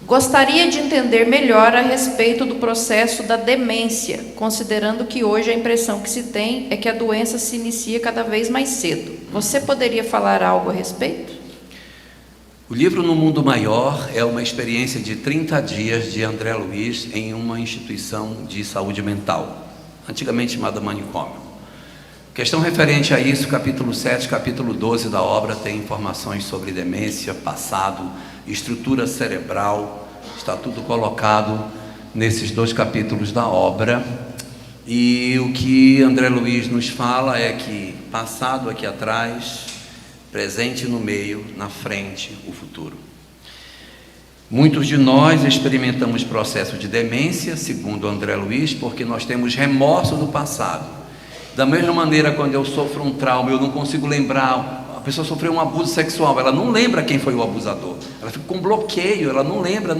Gostaria de entender melhor a respeito do processo da demência, considerando que hoje a impressão que se tem é que a doença se inicia cada vez mais cedo. Você poderia falar algo a respeito? O livro No Mundo Maior é uma experiência de 30 dias de André Luiz em uma instituição de saúde mental, antigamente chamada manicômio. Questão referente a isso, capítulo 7, capítulo 12 da obra tem informações sobre demência, passado, estrutura cerebral, está tudo colocado nesses 2 capítulos da obra. E o que André Luiz nos fala é que passado aqui atrás, presente no meio, na frente, o futuro. Muitos de nós experimentamos processo de demência, segundo André Luiz, porque nós temos remorso do passado. Da mesma maneira, quando eu sofro um trauma, eu não consigo lembrar, a pessoa sofreu um abuso sexual, ela não lembra quem foi o abusador, ela fica com bloqueio, ela não lembra,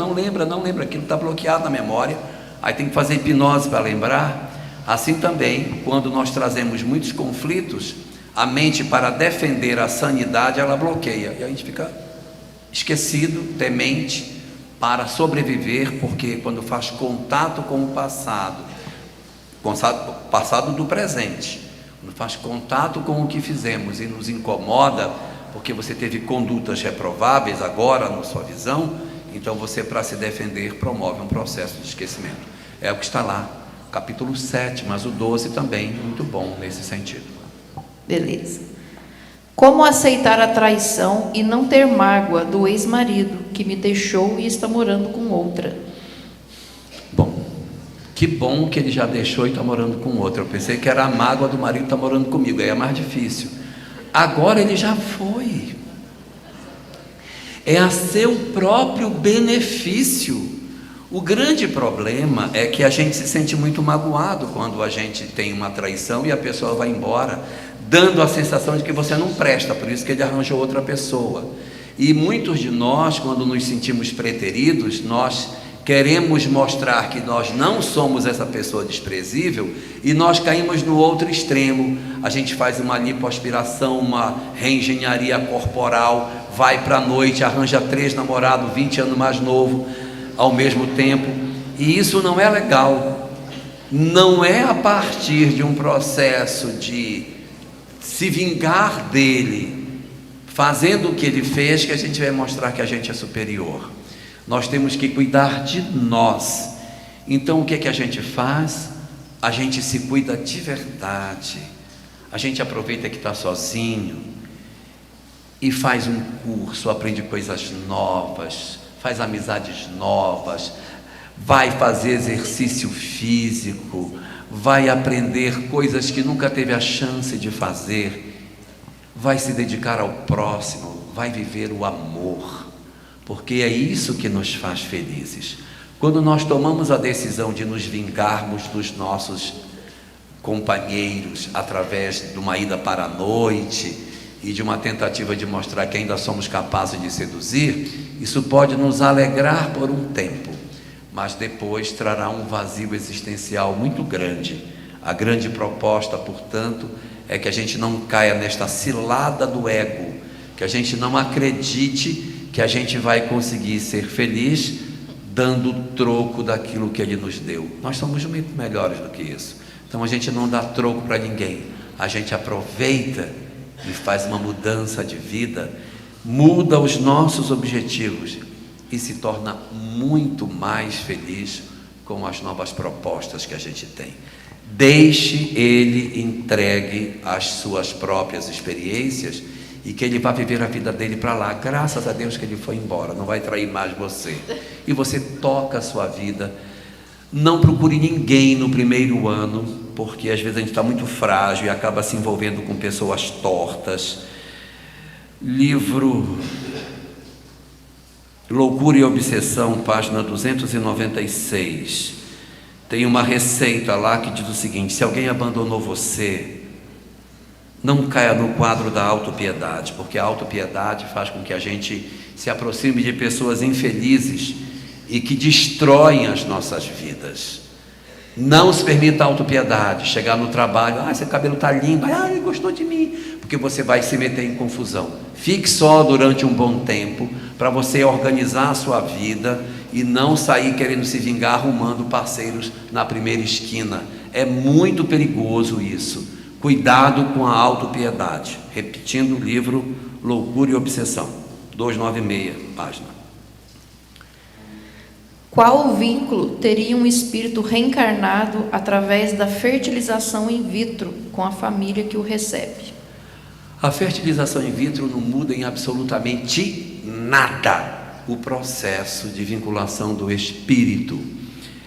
aquilo está bloqueado na memória, aí tem que fazer hipnose para lembrar. Assim também, quando nós trazemos muitos conflitos, a mente, para defender a sanidade, ela bloqueia, e a gente fica esquecido, demente, para sobreviver, porque quando faz contato com o passado do presente, quando faz contato com o que fizemos e nos incomoda, porque você teve condutas reprováveis agora na sua visão, então você, para se defender, promove um processo de esquecimento. É o que está lá, capítulo 7, mas o 12 também, muito bom nesse sentido. Beleza. Como aceitar a traição e não ter mágoa do ex-marido que me deixou e está morando com outra? Bom, que bom que ele já deixou e está morando com outra. Eu pensei que era a mágoa do marido que está morando comigo, aí é mais difícil. Agora ele já foi. É a seu próprio benefício. O grande problema é que a gente se sente muito magoado quando a gente tem uma traição e a pessoa vai embora, dando a sensação de que você não presta, por isso que ele arranjou outra pessoa. E muitos de nós, quando nos sentimos preteridos, nós queremos mostrar que nós não somos essa pessoa desprezível e nós caímos no outro extremo. A gente faz uma lipoaspiração, uma reengenharia corporal, vai para a noite, arranja 3 namorados, 20 anos mais novo, ao mesmo tempo, e isso não é legal. Não é a partir de um processo de se vingar dele, fazendo o que ele fez, que a gente vai mostrar que a gente é superior. Nós temos que cuidar de nós. Então o que é que a gente faz? A gente se cuida de verdade. A gente aproveita que está sozinho e faz um curso, aprende coisas novas, faz amizades novas, vai fazer exercício físico, vai aprender coisas que nunca teve a chance de fazer, vai se dedicar ao próximo, vai viver o amor, porque é isso que nos faz felizes. Quando nós tomamos a decisão de nos vingarmos dos nossos companheiros através de uma ida para a noite e de uma tentativa de mostrar que ainda somos capazes de seduzir, isso pode nos alegrar por um tempo, mas depois trará um vazio existencial muito grande. A grande proposta, portanto, é que a gente não caia nesta cilada do ego, que a gente não acredite que a gente vai conseguir ser feliz dando troco daquilo que Ele nos deu. Nós somos muito melhores do que isso. Então a gente não dá troco para ninguém, a gente aproveita e faz uma mudança de vida, muda os nossos objetivos e se torna muito mais feliz com as novas propostas que a gente tem. Deixe Ele entregue as suas próprias experiências e que Ele vai viver a vida dele para lá. Graças a Deus que Ele foi embora, não vai trair mais você. E você toca a sua vida. Não procure ninguém no primeiro ano, porque às vezes a gente está muito frágil e acaba se envolvendo com pessoas tortas. Livro Loucura e Obsessão, página 296. Tem uma receita lá que diz o seguinte: se alguém abandonou você, não caia no quadro da autopiedade, porque a autopiedade faz com que a gente se aproxime de pessoas infelizes e que destroem as nossas vidas. Não se permita a autopiedade, chegar no trabalho, seu cabelo está limpo, ele gostou de mim, porque você vai se meter em confusão. Fique só durante um bom tempo, para você organizar a sua vida e não sair querendo se vingar arrumando parceiros na primeira esquina. É muito perigoso isso. Cuidado com a autopiedade. Repetindo o livro Loucura e Obsessão, 296, página. Qual o vínculo teria um espírito reencarnado através da fertilização in vitro com a família que o recebe? A fertilização in vitro não muda em absolutamente nada o processo de vinculação do espírito.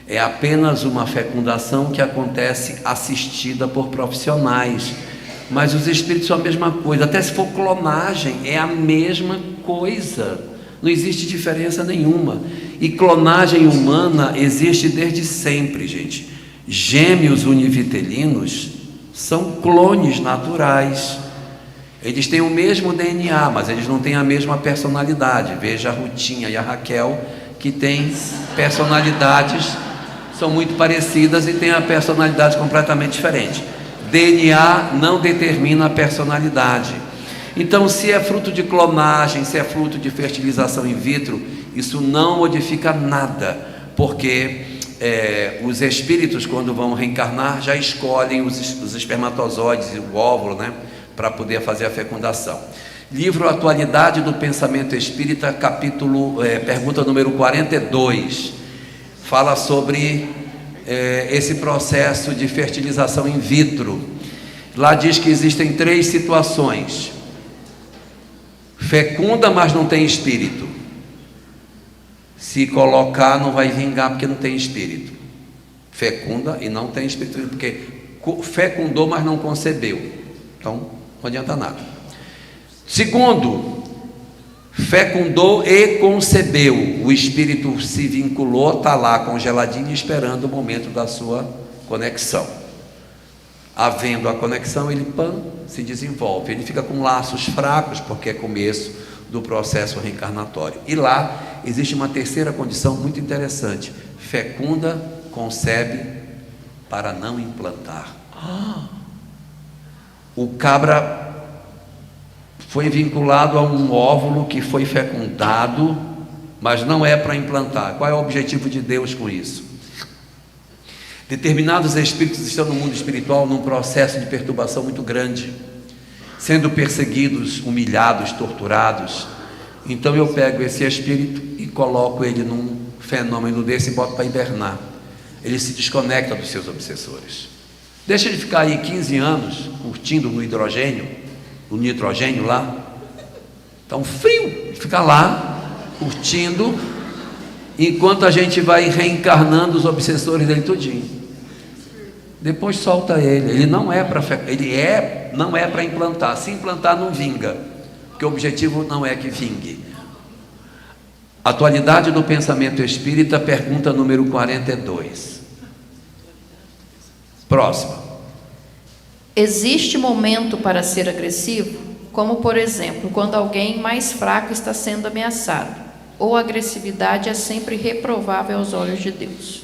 É apenas uma fecundação que acontece assistida por profissionais. Mas os espíritos são a mesma coisa. Até se for clonagem, é a mesma coisa. Não existe diferença nenhuma. E clonagem humana existe desde sempre, gente. Gêmeos univitelinos são clones naturais. Eles têm o mesmo DNA, mas eles não têm a mesma personalidade. Veja a Rutinha e a Raquel, que têm personalidades, são muito parecidas e têm a personalidade completamente diferente. DNA não determina a personalidade. Então, se é fruto de clonagem, se é fruto de fertilização in vitro, isso não modifica nada, porque os espíritos, quando vão reencarnar, já escolhem os espermatozoides e o óvulo, né, para poder fazer a fecundação. Livro Atualidade do Pensamento Espírita, pergunta número 42, fala sobre esse processo de fertilização in vitro. Lá diz que existem 3 situações: fecunda, mas não tem espírito. Se colocar, não vai vingar porque não tem espírito. Fecunda e não tem espírito, porque fecundou, mas não concebeu. Então, não adianta nada. Segundo, fecundou e concebeu. O espírito se vinculou, está lá congeladinho, esperando o momento da sua conexão. Havendo a conexão, ele se desenvolve. Ele fica com laços fracos, porque é começo do processo reencarnatório. E lá existe uma terceira condição muito interessante: fecunda, concebe para não implantar. O cabra foi vinculado a um óvulo que foi fecundado, mas não é para implantar. Qual é o objetivo de Deus com isso? Determinados espíritos estão no mundo espiritual num processo de perturbação muito grande, sendo perseguidos, humilhados, torturados. Então eu pego esse espírito e coloco ele num fenômeno desse e boto para hibernar. Ele se desconecta dos seus obsessores. Deixa ele ficar aí 15 anos curtindo no nitrogênio lá. Tá um frio, ele fica lá curtindo, enquanto a gente vai reencarnando os obsessores dele tudinho. Depois solta ele. Ele não é para implantar. Se implantar, não vinga, porque o objetivo não é que vingue. Atualidade do Pensamento Espírita, pergunta número 42. Próxima. Existe momento para ser agressivo? Como, por exemplo, quando alguém mais fraco está sendo ameaçado, ou a agressividade é sempre reprovável aos olhos de Deus?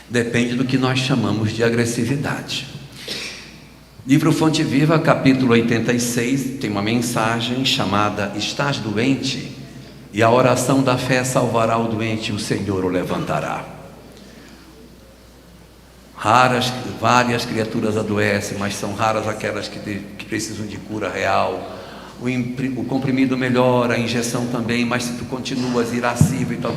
Depende do que nós chamamos de agressividade. Livro Fonte Viva, capítulo 86, tem uma mensagem chamada Estás doente? E a oração da fé salvará o doente e o Senhor o levantará. Várias criaturas adoecem, mas são raras aquelas que precisam de cura real. O comprimido melhora, a injeção também, mas se tu continuas irascível e tal,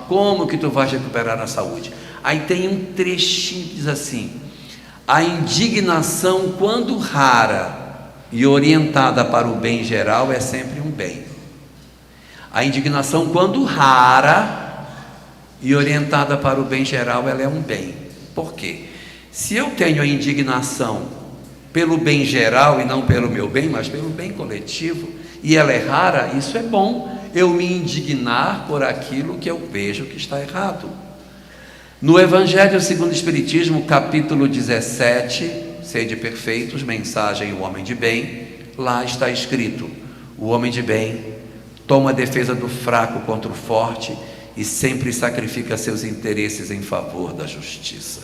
como que tu vais recuperar a saúde? Aí tem um trechinho que diz assim: a indignação, quando rara e orientada para o bem geral, é sempre um bem. A indignação, quando rara e orientada para o bem geral, ela é um bem. Por quê? Se eu tenho a indignação pelo bem geral e não pelo meu bem, mas pelo bem coletivo, e ela é rara, isso é bom. Eu me indignar por aquilo que eu vejo que está errado. No Evangelho segundo o Espiritismo, capítulo 17, Sede perfeitos, mensagem o homem de bem, lá está escrito: o homem de bem toma a defesa do fraco contra o forte e sempre sacrifica seus interesses em favor da justiça.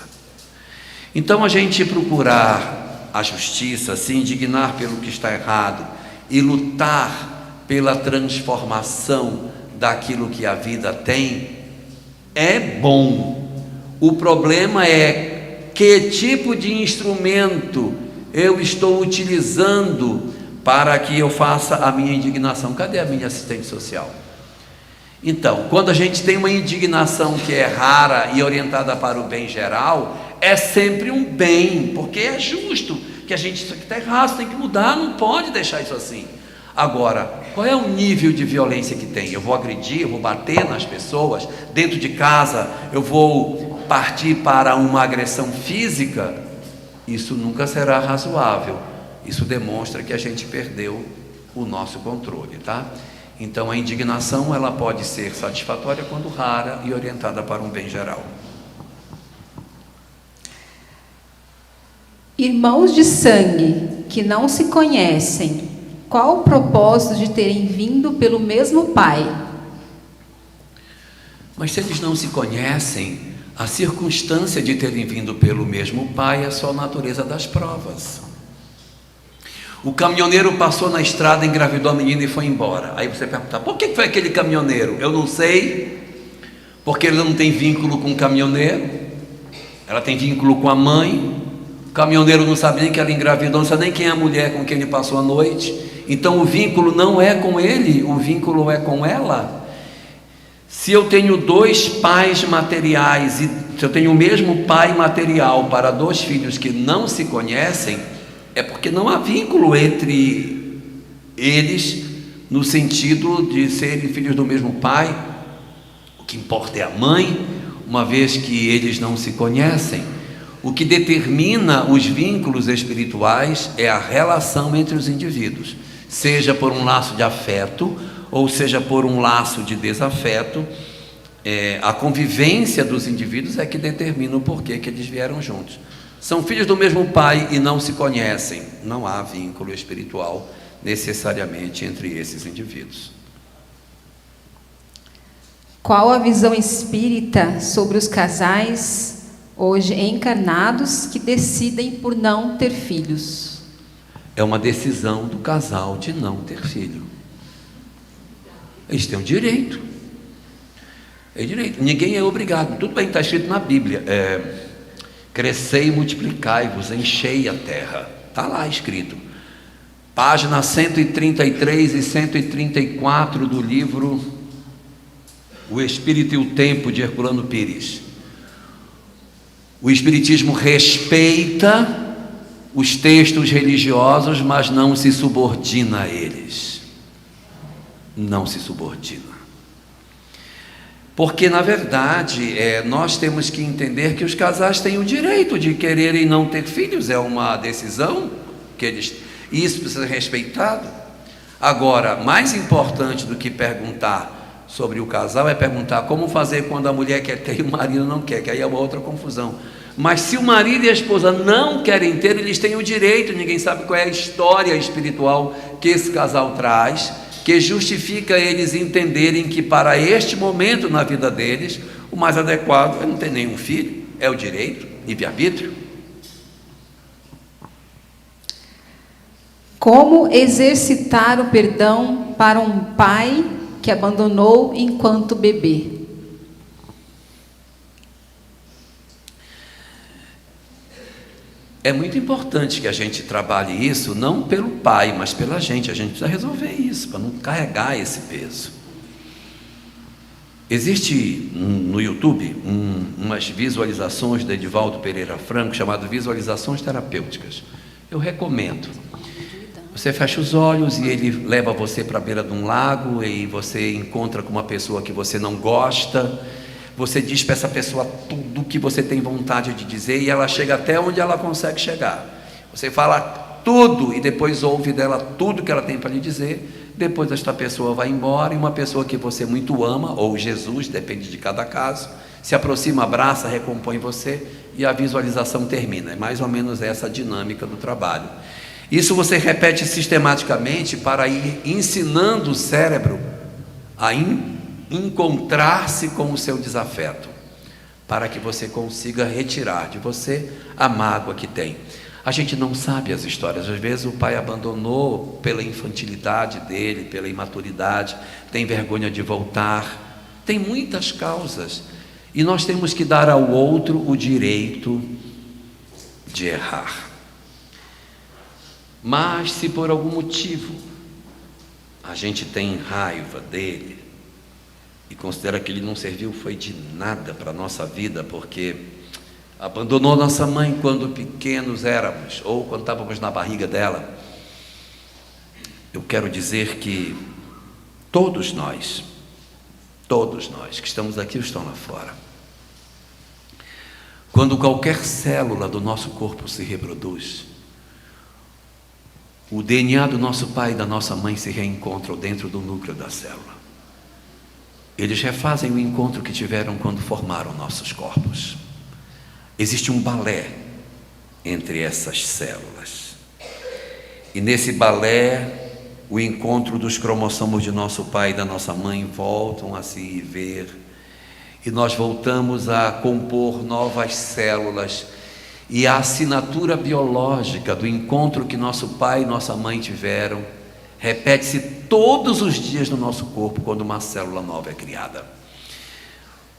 Então, a gente procurar a justiça, se indignar pelo que está errado e lutar pela transformação daquilo que a vida tem, é bom. O problema é que tipo de instrumento eu estou utilizando para que eu faça a minha indignação. Cadê a minha assistente social? Então, quando a gente tem uma indignação que é rara e orientada para o bem geral, é sempre um bem, porque é justo que a gente, isso aqui está errado, tem que mudar, não pode deixar isso assim. Agora, qual é o nível de violência que tem? Eu vou agredir, eu vou bater nas pessoas, dentro de casa eu vou partir para uma agressão física? Isso nunca será razoável. Isso demonstra que a gente perdeu o nosso controle, tá? Então a indignação, ela pode ser satisfatória quando rara e orientada para um bem geral. Irmãos de sangue que não se conhecem, qual o propósito de terem vindo pelo mesmo Pai? Mas se eles não se conhecem, a circunstância de terem vindo pelo mesmo Pai é só a natureza das provas. O caminhoneiro passou na estrada, engravidou a menina e foi embora. Aí você pergunta, por que foi aquele caminhoneiro? Eu não sei, porque ele não tem vínculo com o caminhoneiro, ela tem vínculo com a mãe. O caminhoneiro não sabe nem que ela engravidou, não sabe nem quem é a mulher com quem ele passou a noite. Então o vínculo não é com ele, o vínculo é com ela. Se eu tenho dois pais materiais, e se eu tenho o mesmo pai material para dois filhos que não se conhecem, é porque não há vínculo entre eles, no sentido de serem filhos do mesmo pai. O que importa é a mãe, uma vez que eles não se conhecem. O que determina os vínculos espirituais é a relação entre os indivíduos, seja por um laço de afeto, ou seja por um laço de desafeto. A convivência dos indivíduos é que determina o porquê que eles vieram juntos. São filhos do mesmo pai e não se conhecem, não há vínculo espiritual necessariamente entre esses indivíduos. Qual a visão espírita sobre os casais hoje encarnados que decidem por não ter filhos? É uma decisão do casal de não ter filho. Eles têm o direito. É direito. Ninguém é obrigado. Tudo bem, está escrito na Bíblia. Crescei e multiplicai-vos, enchei a terra. Está lá escrito. Página 133 e 134 do livro O Espírito e o Tempo, de Herculano Pires. O Espiritismo respeita os textos religiosos, mas não se subordina a eles. Não se subordina. Porque, na verdade, nós temos que entender que os casais têm o direito de quererem não ter filhos. É uma decisão que eles... E isso precisa ser respeitado. Agora, mais importante do que perguntar sobre o casal é perguntar como fazer quando a mulher quer ter e o marido não quer, que aí é uma outra confusão. Mas se o marido e a esposa não querem ter, eles têm o direito. Ninguém sabe qual é a história espiritual que esse casal traz, que justifica eles entenderem que para este momento na vida deles, o mais adequado é não ter nenhum filho, é o direito, livre-arbítrio. Como exercitar o perdão para um pai que abandonou enquanto bebê? É muito importante que a gente trabalhe isso, não pelo pai, mas pela gente. A gente precisa resolver isso, para não carregar esse peso. Existe no YouTube umas visualizações de Edivaldo Pereira Franco, chamado Visualizações Terapêuticas. Eu recomendo. Você fecha os olhos e ele leva você para a beira de um lago e você encontra com uma pessoa que você não gosta. Você diz para essa pessoa tudo o que você tem vontade de dizer e ela chega até onde ela consegue chegar. Você fala tudo e depois ouve dela tudo que ela tem para lhe dizer. Depois esta pessoa vai embora e uma pessoa que você muito ama, ou Jesus, depende de cada caso, se aproxima, abraça, recompõe você e a visualização termina. É mais ou menos essa a dinâmica do trabalho. Isso você repete sistematicamente para ir ensinando o cérebro a encontrar-se com o seu desafeto, para que você consiga retirar de você a mágoa que tem. A gente não sabe as histórias. Às vezes o pai abandonou pela infantilidade dele, pela imaturidade, tem vergonha de voltar. Tem muitas causas. E nós temos que dar ao outro o direito de errar. Mas se por algum motivo a gente tem raiva dele e considera que ele não serviu foi de nada para a nossa vida, porque abandonou nossa mãe quando pequenos éramos, ou quando estávamos na barriga dela, eu quero dizer que todos nós que estamos aqui ou estão lá fora, quando qualquer célula do nosso corpo se reproduz, o DNA do nosso pai e da nossa mãe se reencontram dentro do núcleo da célula. Eles refazem o encontro que tiveram quando formaram nossos corpos. Existe um balé entre essas células. E nesse balé, o encontro dos cromossomos de nosso pai e da nossa mãe voltam a se ver. E nós voltamos a compor novas células. E a assinatura biológica do encontro que nosso pai e nossa mãe tiveram repete-se todos os dias no nosso corpo quando uma célula nova é criada.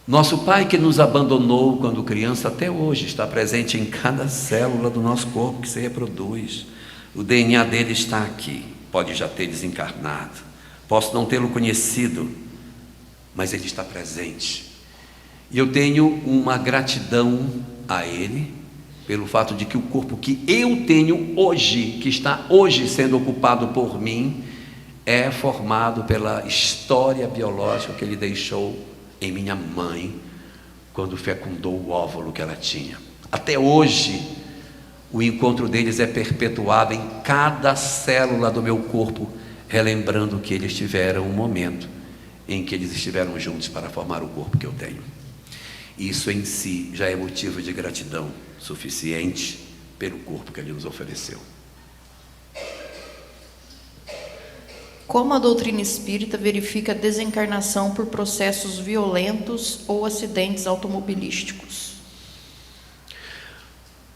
Nosso pai que nos abandonou quando criança até hoje está presente em cada célula do nosso corpo que se reproduz. O DNA dele está aqui. Pode já ter desencarnado, posso não tê-lo conhecido, mas ele está presente. E eu tenho uma gratidão a ele pelo fato de que o corpo que eu tenho hoje, que está hoje sendo ocupado por mim, é formado pela história biológica que ele deixou em minha mãe, quando fecundou o óvulo que ela tinha. Até hoje, o encontro deles é perpetuado em cada célula do meu corpo, relembrando que eles tiveram um momento em que eles estiveram juntos para formar o corpo que eu tenho. Isso em si já é motivo de gratidão suficiente pelo corpo que ele nos ofereceu. Como a doutrina espírita verifica a desencarnação por processos violentos ou acidentes automobilísticos?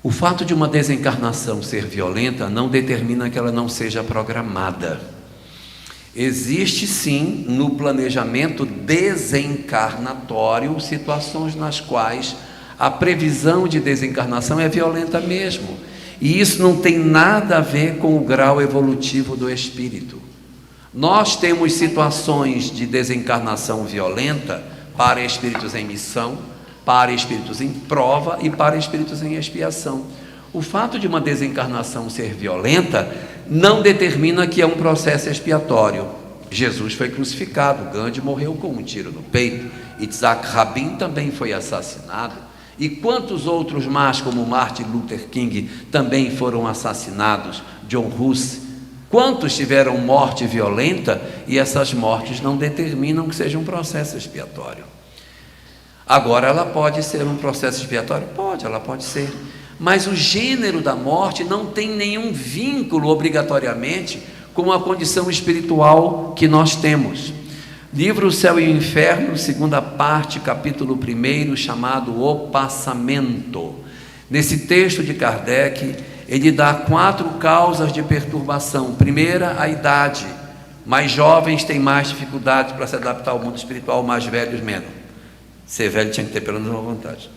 O fato de uma desencarnação ser violenta não determina que ela não seja programada. Existe sim no planejamento desencarnatório situações nas quais a previsão de desencarnação é violenta mesmo. E isso não tem nada a ver com o grau evolutivo do espírito. Nós temos situações de desencarnação violenta para espíritos em missão, para espíritos em prova e para espíritos em expiação. O fato de uma desencarnação ser violenta não determina que é um processo expiatório. Jesus foi crucificado, Gandhi morreu com um tiro no peito, Yitzhak Rabin também foi assassinado, e quantos outros mais, como Martin Luther King, também foram assassinados, John Hus. Quantos tiveram morte violenta e essas mortes não determinam que seja um processo expiatório? Agora, ela pode ser um processo expiatório? Pode, ela pode ser. Mas o gênero da morte não tem nenhum vínculo obrigatoriamente com a condição espiritual que nós temos. Livro O Céu e o Inferno, segunda parte, capítulo 1, chamado O Passamento. Nesse texto de Kardec, ele dá 4 causas de perturbação. Primeira, a idade. Mais jovens têm mais dificuldade para se adaptar ao mundo espiritual, mais velhos menos. Ser velho tinha que ter pelo menos uma vantagem.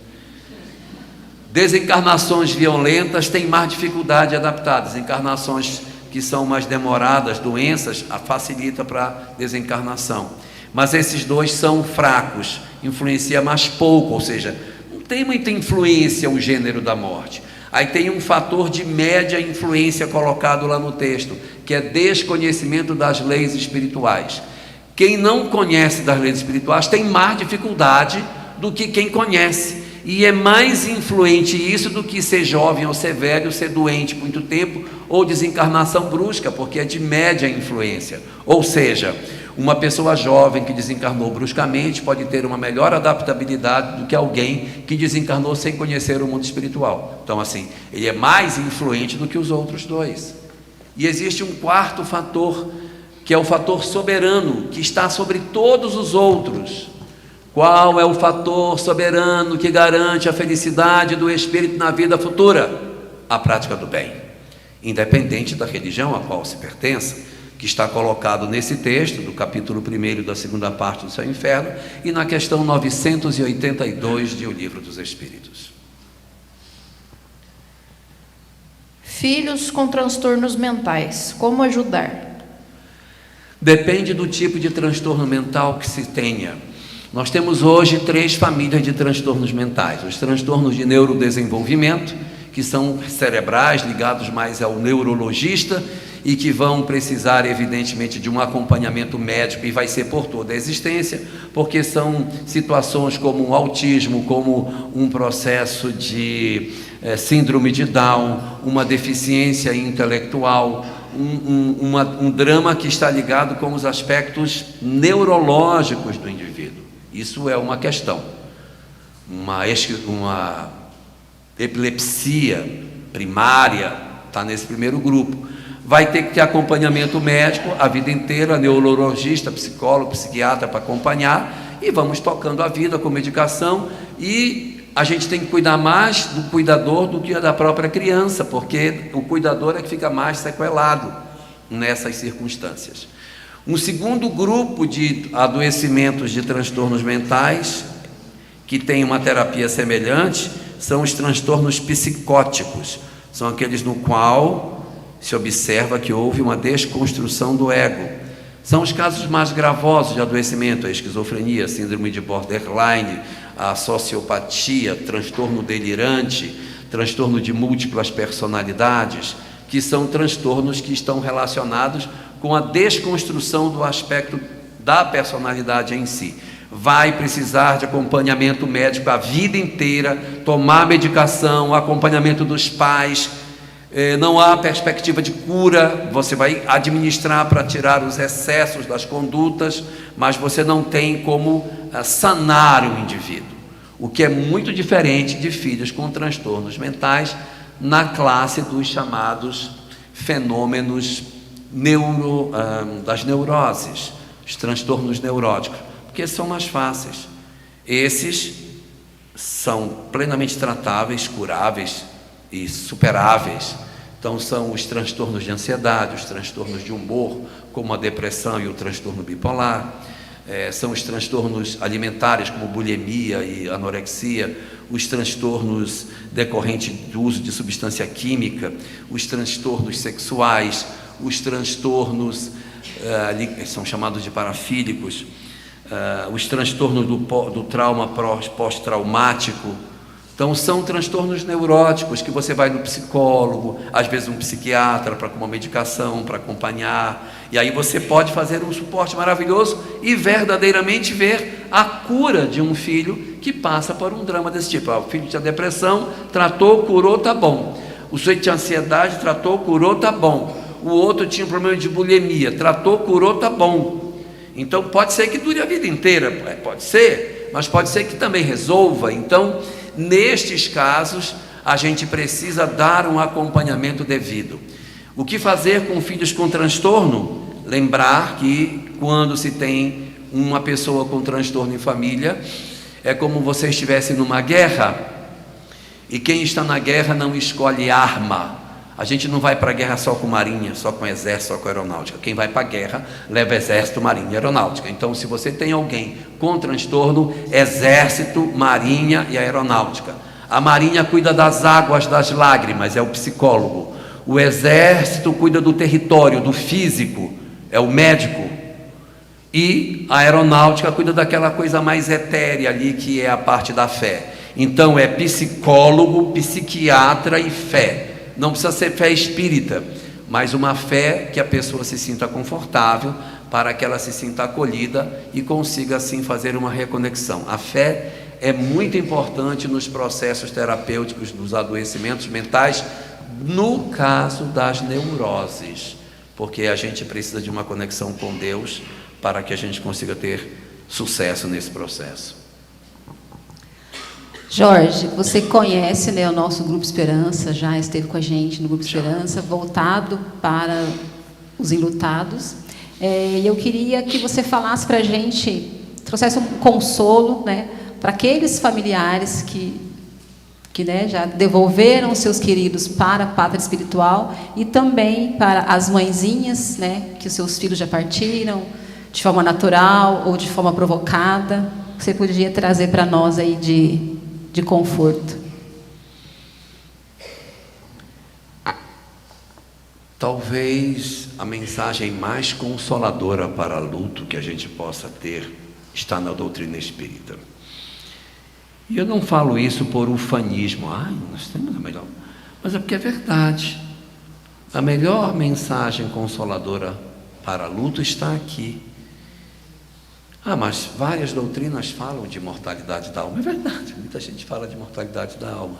Desencarnações violentas têm mais dificuldade de adaptar. Desencarnações que são mais demoradas, doenças, facilita para desencarnação. Mas esses dois são fracos, influencia mais pouco, ou seja, não tem muita influência o gênero da morte. Aí tem um fator de média influência colocado lá no texto, que é desconhecimento das leis espirituais. Quem não conhece das leis espirituais tem mais dificuldade do que quem conhece. E é mais influente isso do que ser jovem ou ser velho, ser doente muito tempo, ou desencarnação brusca, porque é de média influência. Ou seja, uma pessoa jovem que desencarnou bruscamente pode ter uma melhor adaptabilidade do que alguém que desencarnou sem conhecer o mundo espiritual. Então, assim, ele é mais influente do que os outros dois. E existe um quarto fator, que é o fator soberano, que está sobre todos os outros. Qual é o fator soberano que garante a felicidade do espírito na vida futura? a prática do bem, independente da religião a qual se pertença, que está colocado nesse texto, do capítulo 1 da segunda parte do Céu e Inferno, e na questão 982 de O Livro dos Espíritos. Filhos com transtornos mentais, como ajudar? Depende do tipo de transtorno mental que se tenha. Nós temos hoje 3 famílias de transtornos mentais: os transtornos de neurodesenvolvimento, que são cerebrais, ligados mais ao neurologista, e que vão precisar, evidentemente, de um acompanhamento médico, e vai ser por toda a existência, porque são situações como o autismo, como um processo de síndrome de Down, uma deficiência intelectual, um drama que está ligado com os aspectos neurológicos do indivíduo. Isso é uma questão. Uma epilepsia primária está nesse primeiro grupo. Vai ter que ter acompanhamento médico a vida inteira, neurologista, psicólogo, psiquiatra para acompanhar, e vamos tocando a vida com medicação, e a gente tem que cuidar mais do cuidador do que da própria criança, porque o cuidador é que fica mais sequelado nessas circunstâncias. Um segundo grupo de adoecimentos de transtornos mentais, que tem uma terapia semelhante, são os transtornos psicóticos. São aqueles no qual se observa que houve uma desconstrução do ego. São os casos mais gravosos de adoecimento: a esquizofrenia, a síndrome de borderline, a sociopatia, transtorno delirante, transtorno de múltiplas personalidades, que são transtornos que estão relacionados com a desconstrução do aspecto da personalidade em si. Vai precisar de acompanhamento médico a vida inteira, tomar medicação, acompanhamento dos pais. Não há perspectiva de cura. Você vai administrar para tirar os excessos das condutas, mas você não tem como sanar o indivíduo, o que é muito diferente de filhos com transtornos mentais na classe dos chamados fenômenos das neuroses, os transtornos neuróticos, porque são mais fáceis. Esses são plenamente tratáveis, curáveis e superáveis. Então são os transtornos de ansiedade, os transtornos de humor, como a depressão e o transtorno bipolar, são os transtornos alimentares, como bulimia e anorexia, os transtornos decorrentes do uso de substância química, os transtornos sexuais, os transtornos são chamados de parafílicos, os transtornos do trauma pós-traumático. Então são transtornos neuróticos que você vai no psicólogo, às vezes um psiquiatra, para com uma medicação, para acompanhar, e aí você pode fazer um suporte maravilhoso e verdadeiramente ver a cura de um filho que passa por um drama desse tipo. O filho tinha depressão, tratou, curou, tá bom. O sujeito tinha ansiedade, tratou, curou, tá bom. O outro tinha um problema de bulimia, tratou, curou, tá bom. Então pode ser que dure a vida inteira, pode ser, mas pode ser que também resolva. Então, nestes casos, a gente precisa dar um acompanhamento devido. O que fazer com filhos com transtorno? Lembrar que quando se tem uma pessoa com transtorno em família, é como você estivesse numa guerra, e quem está na guerra não escolhe arma. A gente não vai para a guerra só com marinha, só com exército, só com aeronáutica. Quem vai para a guerra leva exército, marinha e aeronáutica. Então, se você tem alguém com transtorno, exército, marinha e aeronáutica. A marinha cuida das águas, das lágrimas, é o psicólogo. O exército cuida do território, do físico, é o médico. E a aeronáutica cuida daquela coisa mais etérea ali, que é a parte da fé. Então, é psicólogo, psiquiatra e fé. Não precisa ser fé espírita, mas uma fé que a pessoa se sinta confortável, para que ela se sinta acolhida e consiga assim fazer uma reconexão. A fé é muito importante nos processos terapêuticos dos adoecimentos mentais, no caso das neuroses, porque a gente precisa de uma conexão com Deus para que a gente consiga ter sucesso nesse processo. Jorge, você conhece, né, o nosso Grupo Esperança, já esteve com a gente no Grupo Esperança, voltado para os enlutados. E eu queria que você falasse para a gente, trouxesse um consolo, né, para aqueles familiares que que, né, já devolveram seus queridos para a pátria espiritual, e também para as mãezinhas, né, que os seus filhos já partiram de forma natural ou de forma provocada. Você podia trazer para nós aí de conforto? Talvez a mensagem mais consoladora para luto que a gente possa ter está na doutrina espírita. E eu não falo isso por ufanismo, nós temos a melhor, mas é porque é verdade. A melhor mensagem consoladora para luto está aqui. Mas várias doutrinas falam de mortalidade da alma. É verdade, muita gente fala de mortalidade da alma.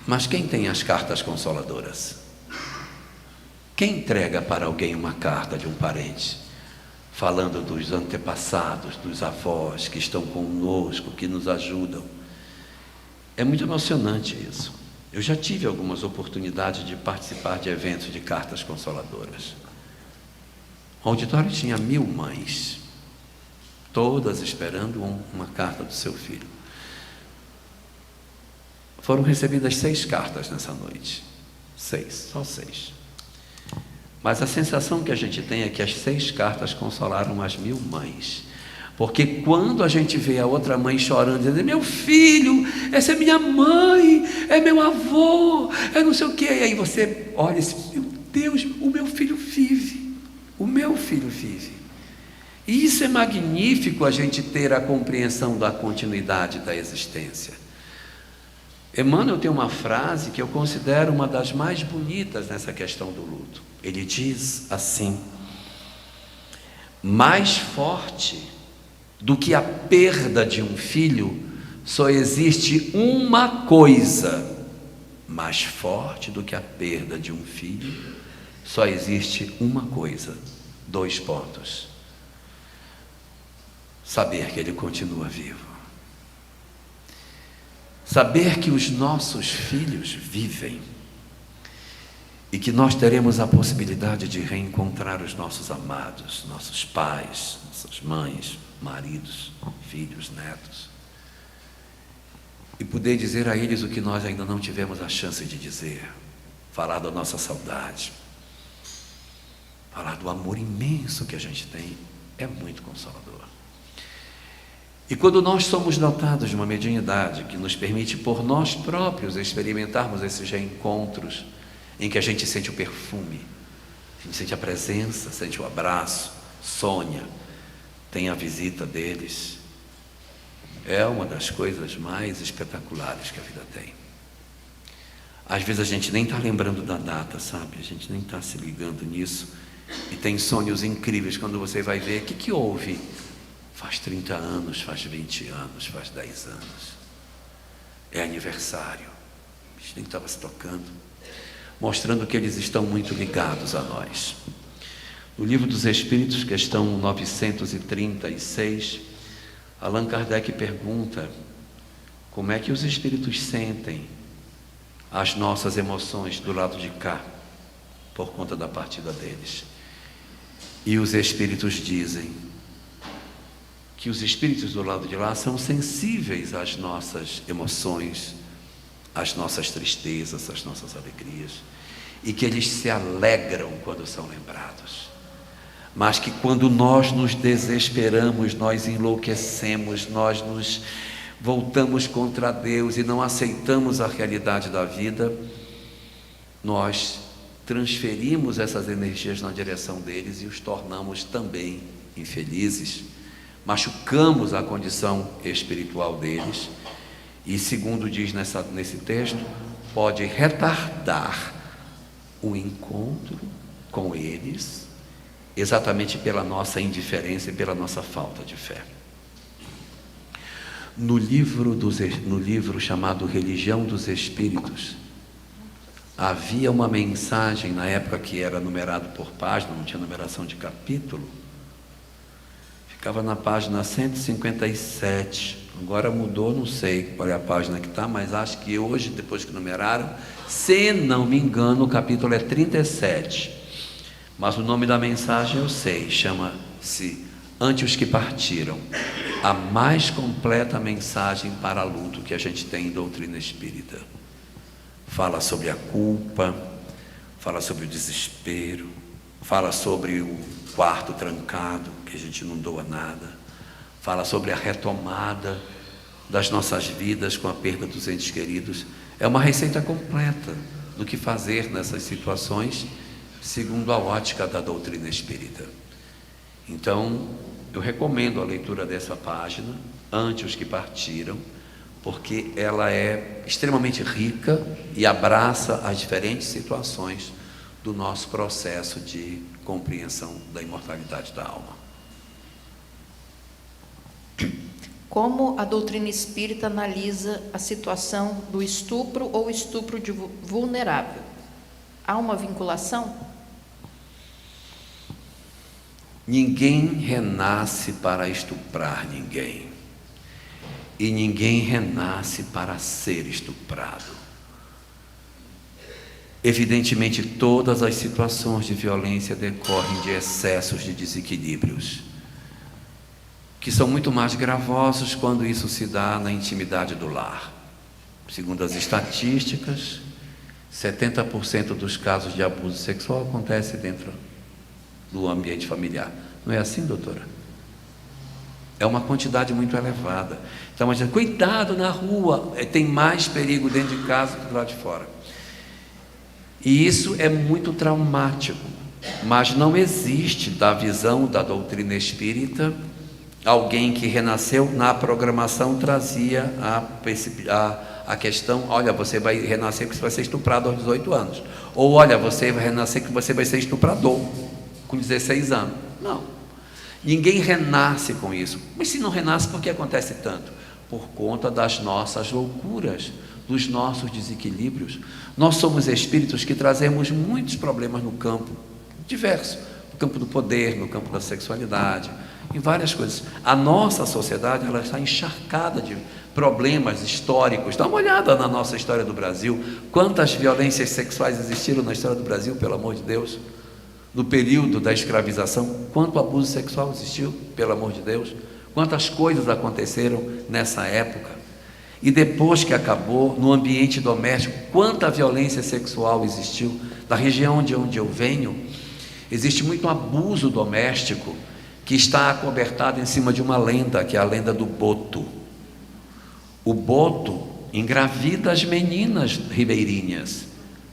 Mas quem tem as cartas consoladoras? Quem entrega para alguém uma carta de um parente, falando dos antepassados, dos avós que estão conosco, que nos ajudam? É muito emocionante isso. Eu já tive algumas oportunidades de participar de eventos de cartas consoladoras. O auditório tinha 1000 mães, todas esperando uma carta do seu filho. Foram recebidas 6 cartas nessa noite. 6, só 6. Mas a sensação que a gente tem é que as 6 cartas consolaram as 1000 mães. Porque quando a gente vê a outra mãe chorando, dizendo: meu filho, essa é minha mãe, é meu avô, é não sei o quê. E aí você olha e diz: meu Deus, o meu filho vive. O meu filho vive. E isso é magnífico, a gente ter a compreensão da continuidade da existência. Emmanuel tem uma frase que eu considero uma das mais bonitas nessa questão do luto. Ele diz assim: mais forte do que a perda de um filho, só existe uma coisa. Mais forte do que a perda de um filho, só existe uma coisa. 2 pontos. Saber que ele continua vivo. Saber que os nossos filhos vivem e que nós teremos a possibilidade de reencontrar os nossos amados, nossos pais, nossas mães, maridos, filhos, netos, e poder dizer a eles o que nós ainda não tivemos a chance de dizer, falar da nossa saudade, falar do amor imenso que a gente tem, é muito consolador. E quando nós somos dotados de uma mediunidade que nos permite por nós próprios experimentarmos esses reencontros, em que a gente sente o perfume, a gente sente a presença, sente o abraço, sonha, tem a visita deles, é uma das coisas mais espetaculares que a vida tem. Às vezes a gente nem está lembrando da data, sabe? A gente nem está se ligando nisso, e tem sonhos incríveis quando você vai ver o que houve. Faz 30 anos, faz 20 anos, faz 10 anos. É aniversário. A gente nem estava se tocando. Mostrando que eles estão muito ligados a nós. No Livro dos Espíritos, questão 936, Allan Kardec pergunta: como é que os espíritos sentem as nossas emoções do lado de cá, por conta da partida deles? E os espíritos dizem que os espíritos do lado de lá são sensíveis às nossas emoções, às nossas tristezas, às nossas alegrias, e que eles se alegram quando são lembrados, mas que quando nós nos desesperamos, nós enlouquecemos, nós nos voltamos contra Deus e não aceitamos a realidade da vida, nós transferimos essas energias na direção deles e os tornamos também infelizes, machucamos a condição espiritual deles e, segundo diz nesse texto, pode retardar o encontro com eles, exatamente pela nossa indiferença e pela nossa falta de fé. No livro chamado Religião dos Espíritos, havia uma mensagem, na época que era numerado por página, não tinha numeração de capítulo, ficava na página 157, agora mudou, não sei qual é a página que está, mas acho que hoje, depois que numeraram, se não me engano, o capítulo é 37, mas o nome da mensagem eu sei, chama-se Ante os que Partiram. a mais completa mensagem para luto que a gente tem em doutrina espírita. Fala sobre a culpa, fala sobre o desespero, fala sobre o quarto trancado, que a gente não doa nada, fala sobre a retomada das nossas vidas com a perda dos entes queridos. É uma receita completa do que fazer nessas situações, segundo a ótica da doutrina espírita. Então, eu recomendo a leitura dessa página, Ante os que Partiram, porque ela é extremamente rica e abraça as diferentes situações do nosso processo de compreensão da imortalidade da alma. Como a doutrina espírita analisa a situação do estupro ou estupro de vulnerável? Há uma vinculação? Ninguém renasce para estuprar ninguém. E ninguém renasce para ser estuprado. Evidentemente, todas as situações de violência decorrem de excessos de desequilíbrios, que são muito mais gravosos quando isso se dá na intimidade do lar. Segundo as estatísticas, 70% dos casos de abuso sexual acontece dentro do ambiente familiar. Não é assim, doutora? É uma quantidade muito elevada. Então, a gente, cuidado na rua, tem mais perigo dentro de casa do que do lado de fora. E isso é muito traumático, mas não existe, da visão da doutrina espírita, alguém que renasceu na programação trazia a questão: olha, você vai renascer que você vai ser estuprado aos 18 anos, ou olha, você vai renascer que você vai ser estuprador com 16 anos. Não. Ninguém renasce com isso. Mas se não renasce, por que acontece tanto? Por conta das nossas loucuras, dos nossos desequilíbrios. Nós somos espíritos que trazemos muitos problemas no campo diverso, no campo do poder, no campo da sexualidade, em várias coisas. A nossa sociedade, ela está encharcada de problemas históricos. Dá uma olhada na nossa história do Brasil. Quantas violências sexuais existiram na história do Brasil, pelo amor de Deus? No período da escravização, quanto abuso sexual existiu, pelo amor de Deus? Quantas coisas aconteceram nessa época? E depois que acabou, no ambiente doméstico, quanta violência sexual existiu? Da região de onde eu venho, existe muito abuso doméstico que está acobertado em cima de uma lenda, que é a lenda do boto. O boto engravida as meninas ribeirinhas,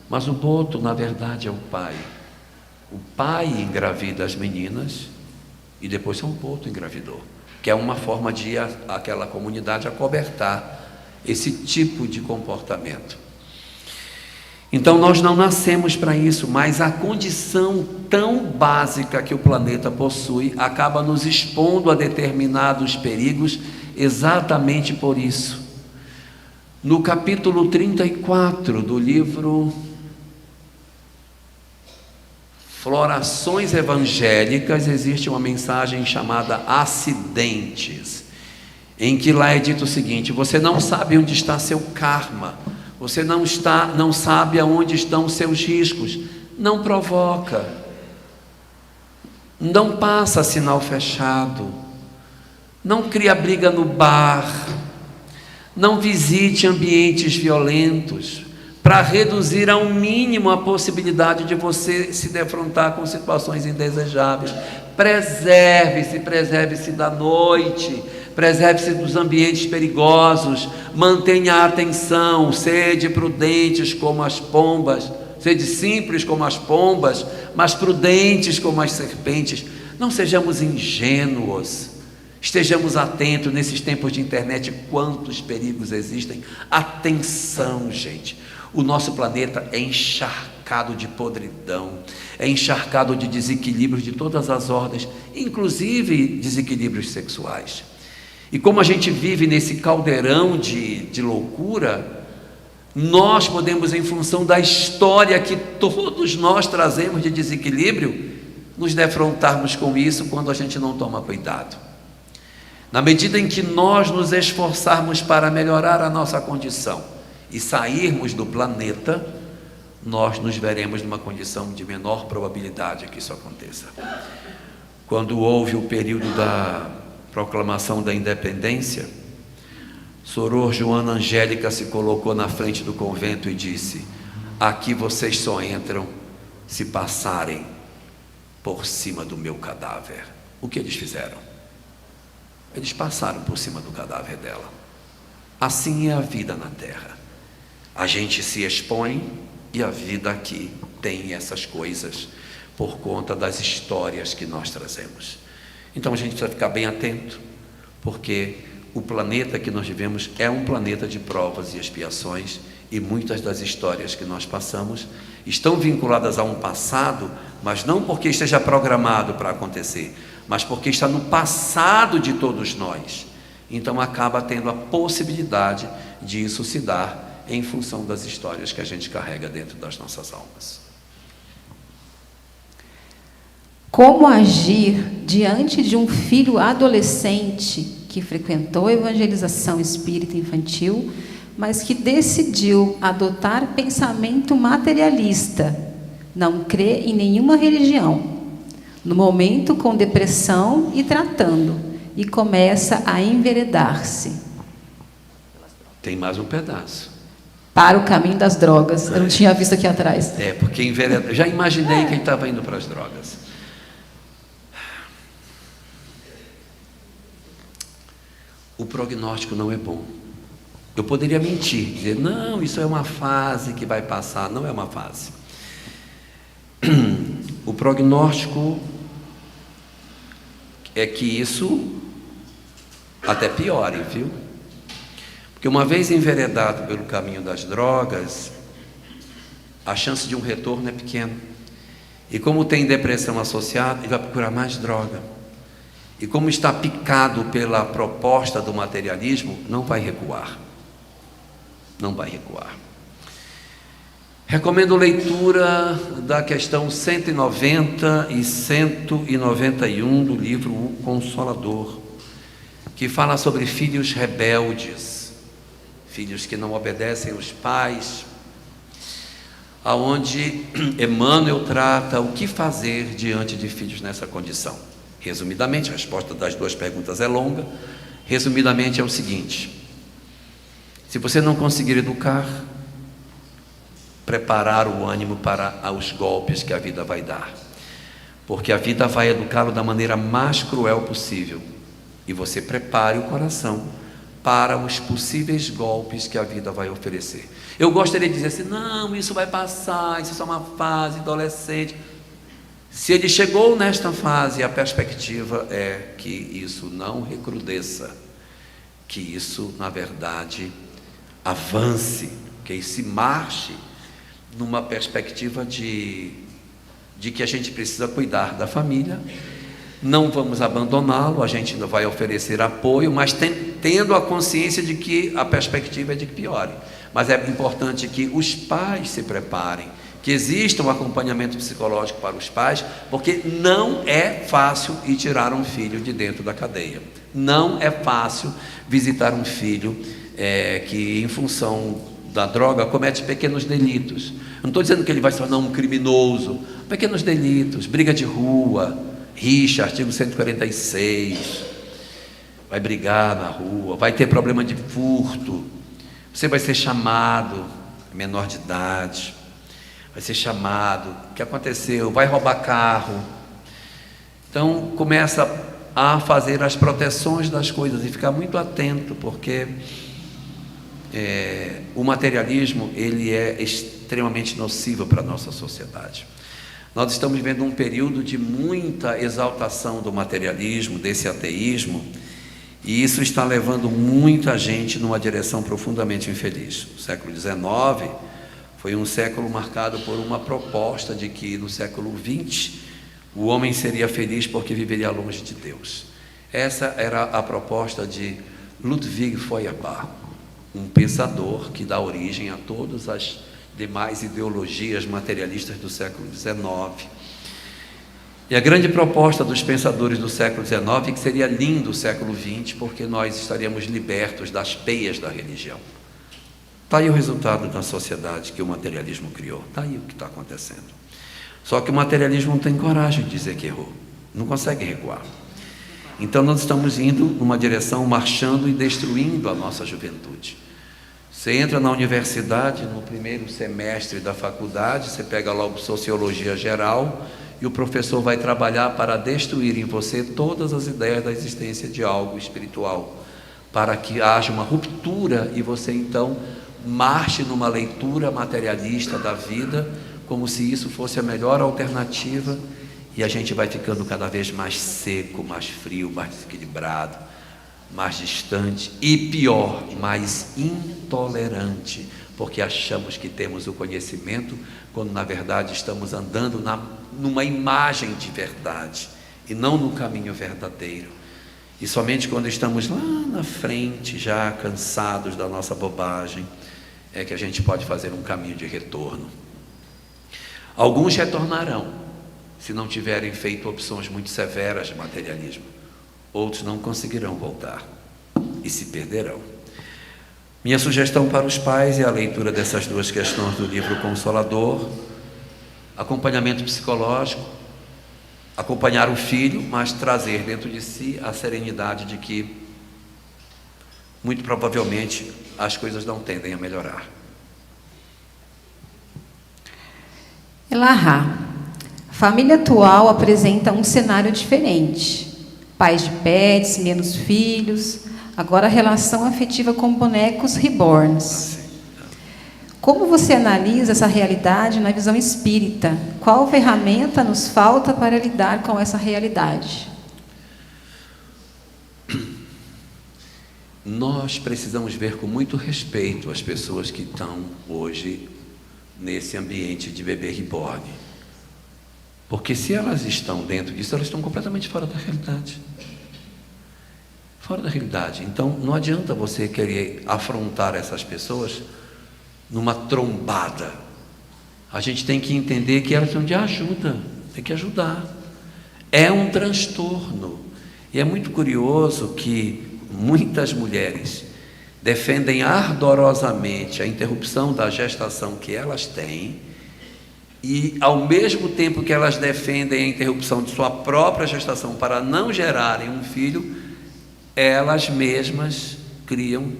mas o boto, na verdade, é o pai. O pai engravida as meninas e depois o boto engravidou, que é uma forma de aquela comunidade acobertar esse tipo de comportamento. Então nós não nascemos para isso, mas a condição tão básica que o planeta possui acaba nos expondo a determinados perigos exatamente por isso. No capítulo 34 do livro Florações Evangélicas, existe uma mensagem chamada Acidentes, em que lá é dito o seguinte: você não sabe onde está seu karma, você não sabe aonde estão os seus riscos, não provoca, não passa sinal fechado, não cria briga no bar, não visite ambientes violentos, para reduzir ao mínimo a possibilidade de você se defrontar com situações indesejáveis. Preserve-se da noite, preserve-se dos ambientes perigosos, mantenha a atenção, sede prudentes como as pombas, sede simples como as pombas, mas prudentes como as serpentes. Não sejamos ingênuos, estejamos atentos nesses tempos de internet, quantos perigos existem. Atenção, gente. O nosso planeta é encharcado de podridão, é encharcado de desequilíbrios de todas as ordens, inclusive desequilíbrios sexuais. E como a gente vive nesse caldeirão de loucura, nós podemos, em função da história que todos nós trazemos de desequilíbrio, nos defrontarmos com isso quando a gente não toma cuidado. Na medida em que nós nos esforçarmos para melhorar a nossa condição e sairmos do planeta, nós nos veremos numa condição de menor probabilidade que isso aconteça. Quando houve o período da proclamação da independência, Soror Joana Angélica se colocou na frente do convento e disse: aqui vocês só entram se passarem por cima do meu cadáver. O que eles fizeram? Eles passaram por cima do cadáver dela. Assim é a vida na Terra. A gente se expõe e a vida aqui tem essas coisas por conta das histórias que nós trazemos. Então a gente precisa ficar bem atento, porque o planeta que nós vivemos é um planeta de provas e expiações, e muitas das histórias que nós passamos estão vinculadas a um passado, mas não porque esteja programado para acontecer, mas porque está no passado de todos nós. Então acaba tendo a possibilidade de isso se dar em função das histórias que a gente carrega dentro das nossas almas. Como agir diante de um filho adolescente que frequentou a evangelização espírita infantil, mas que decidiu adotar pensamento materialista, não crê em nenhuma religião, no momento com depressão e tratando, e começa a enveredar-se? Tem mais um pedaço. Para o caminho das drogas. Eu não tinha visto aqui atrás. Porque enveredar. Já imaginei que ele estava indo para as drogas. O prognóstico não é bom. Eu poderia mentir, dizer, não, isso é uma fase que vai passar. Não é uma fase. O prognóstico é que isso até piore, viu? Porque uma vez enveredado pelo caminho das drogas, a chance de um retorno é pequena. E como tem depressão associada, ele vai procurar mais droga. E como está picado pela proposta do materialismo, não vai recuar. Não vai recuar. Recomendo leitura da questão 190 e 191 do livro O Consolador, que fala sobre filhos rebeldes, filhos que não obedecem aos pais, aonde Emmanuel trata o que fazer diante de filhos nessa condição. Resumidamente, a resposta das duas perguntas é longa. Resumidamente é o seguinte: se você não conseguir educar, preparar o ânimo para os golpes que a vida vai dar, porque a vida vai educá-lo da maneira mais cruel possível, e você prepare o coração para os possíveis golpes que a vida vai oferecer. Eu gostaria de dizer assim, não, isso vai passar, isso é só uma fase adolescente. Se ele chegou nesta fase, a perspectiva é que isso não recrudesça, que isso, na verdade, avance, que isso se marche numa perspectiva de que a gente precisa cuidar da família. Não vamos abandoná-lo, a gente ainda vai oferecer apoio, mas tendo a consciência de que a perspectiva é de que piore. Mas é importante que os pais se preparem, que exista um acompanhamento psicológico para os pais, porque não é fácil ir tirar um filho de dentro da cadeia. Não é fácil visitar um filho que, em função da droga, comete pequenos delitos. Não estou dizendo que ele vai se tornar um criminoso. Pequenos delitos, briga de rua, rixa, artigo 146, vai brigar na rua, vai ter problema de furto, você vai ser chamado, menor de idade, vai ser chamado, o que aconteceu? Vai roubar carro. Então começa a fazer as proteções das coisas e ficar muito atento, porque o materialismo ele é extremamente nocivo para a nossa sociedade. Nós estamos vivendo um período de muita exaltação do materialismo, desse ateísmo, e isso está levando muita gente numa direção profundamente infeliz. O século XIX foi um século marcado por uma proposta de que no século XX o homem seria feliz porque viveria longe de Deus. Essa era a proposta de Ludwig Feuerbach, um pensador que dá origem a todas as demais ideologias materialistas do século XIX. E a grande proposta dos pensadores do século XIX é que seria lindo o século XX, porque nós estaríamos libertos das peias da religião. Está aí o resultado da sociedade que o materialismo criou. Está aí o que está acontecendo. Só que o materialismo não tem coragem de dizer que errou. Não consegue recuar. Então nós estamos indo numa direção, marchando e destruindo a nossa juventude. Você entra na universidade, no primeiro semestre da faculdade, você pega logo Sociologia Geral, e o professor vai trabalhar para destruir em você todas as ideias da existência de algo espiritual, para que haja uma ruptura e você então marche numa leitura materialista da vida, como se isso fosse a melhor alternativa, e a gente vai ficando cada vez mais seco, mais frio, mais desequilibrado, mais distante e pior, mais intolerante, porque achamos que temos o conhecimento, quando na verdade estamos andando numa imagem de verdade e não no caminho verdadeiro. E somente quando estamos lá na frente, já cansados da nossa bobagem, é que a gente pode fazer um caminho de retorno. Alguns retornarão, se não tiverem feito opções muito severas de materialismo. Outros não conseguirão voltar e se perderão. Minha sugestão para os pais é a leitura dessas duas questões do livro Consolador, acompanhamento psicológico, acompanhar o filho, mas trazer dentro de si a serenidade de que, muito provavelmente, as coisas não tendem a melhorar. Elahá, a família atual apresenta um cenário diferente. Pais de pets, menos filhos, agora a relação afetiva com bonecos reborns. Como você analisa essa realidade na visão espírita? Qual ferramenta nos falta para lidar com essa realidade? Nós precisamos ver com muito respeito as pessoas que estão hoje nesse ambiente de bebê reborn. Porque se elas estão dentro disso, elas estão completamente fora da realidade. Fora da realidade. Então, não adianta você querer afrontar essas pessoas numa trombada. A gente tem que entender que elas precisam de ajuda, tem que ajudar. É um transtorno. E é muito curioso que muitas mulheres defendem ardorosamente a interrupção da gestação que elas têm, e ao mesmo tempo que elas defendem a interrupção de sua própria gestação para não gerarem um filho, elas mesmas criam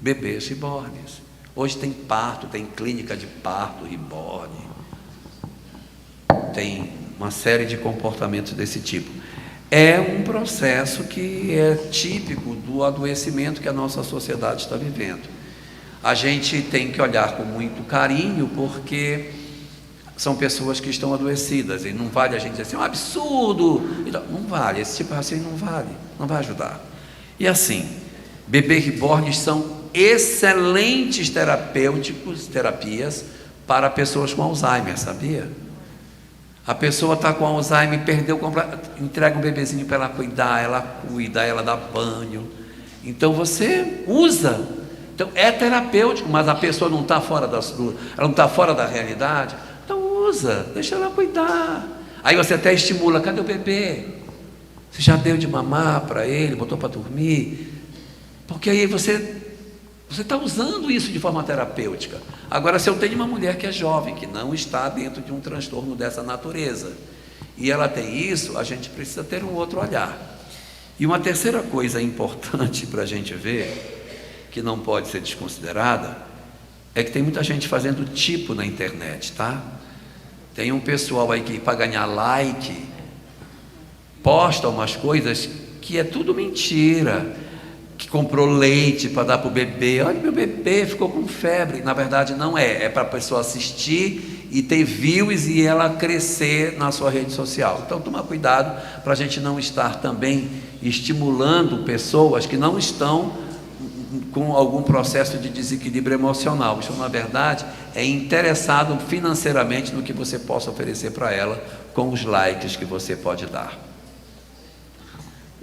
bebês reborns. Hoje tem parto, tem clínica de parto reborn, tem uma série de comportamentos desse tipo. É um processo que é típico do adoecimento que a nossa sociedade está vivendo. A gente tem que olhar com muito carinho, porque são pessoas que estão adoecidas, e não vale a gente dizer assim, é um absurdo. Não vale, esse tipo de raciocínio não vale, não vai ajudar. E assim, bebês reborns são excelentes terapias para pessoas com Alzheimer, sabia? A pessoa está com Alzheimer, entrega um bebezinho para ela cuidar, ela cuida, ela dá banho. Então você usa. Então é terapêutico, mas a pessoa não está fora da realidade. Então usa, deixa ela cuidar. Aí você até estimula, cadê o bebê? Você já deu de mamar para ele, botou para dormir? Porque aí você está usando isso de forma terapêutica. Agora, se eu tenho uma mulher que é jovem, que não está dentro de um transtorno dessa natureza, e ela tem isso, a gente precisa ter um outro olhar. E uma terceira coisa importante para a gente ver, que não pode ser desconsiderada, é que tem muita gente fazendo tipo na internet, tá? Tem um pessoal aí que, para ganhar like, posta umas coisas que é tudo mentira, que comprou leite para dar para o bebê. Olha, meu bebê ficou com febre. Na verdade não é para a pessoa assistir e ter views e ela crescer na sua rede social. Então toma cuidado para a gente não estar também estimulando pessoas que não estão com algum processo de desequilíbrio emocional. Isso, na verdade, é interessado financeiramente no que você possa oferecer para ela com os likes que você pode dar.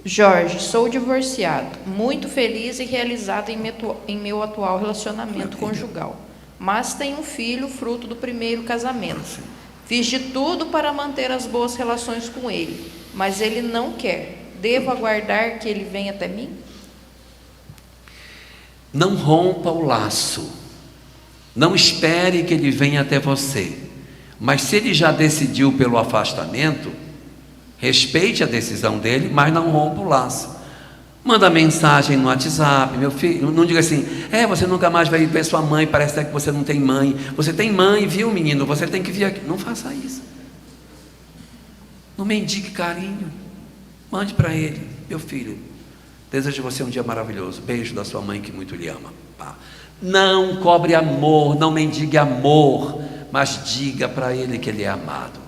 Jorge, sou divorciado, muito feliz e realizado em meu atual relacionamento conjugal, mas tenho um filho fruto do primeiro casamento. Fiz de tudo para manter as boas relações com ele, mas ele não quer. Devo aguardar que ele venha até mim? Não rompa o laço, não espere que ele venha até você, mas se ele já decidiu pelo afastamento, Respeite a decisão dele, mas não rompa o laço. Manda mensagem no WhatsApp, meu filho, não diga assim, você nunca mais vai ver sua mãe, parece até que você não tem mãe. Você tem mãe, viu, menino? Você tem que vir aqui. Não faça isso. Não mendigue carinho. Mande para ele, meu filho, desejo você um dia maravilhoso. Beijo da sua mãe que muito lhe ama. Pá. Não cobre amor, não mendigue amor, mas diga para ele que ele é amado.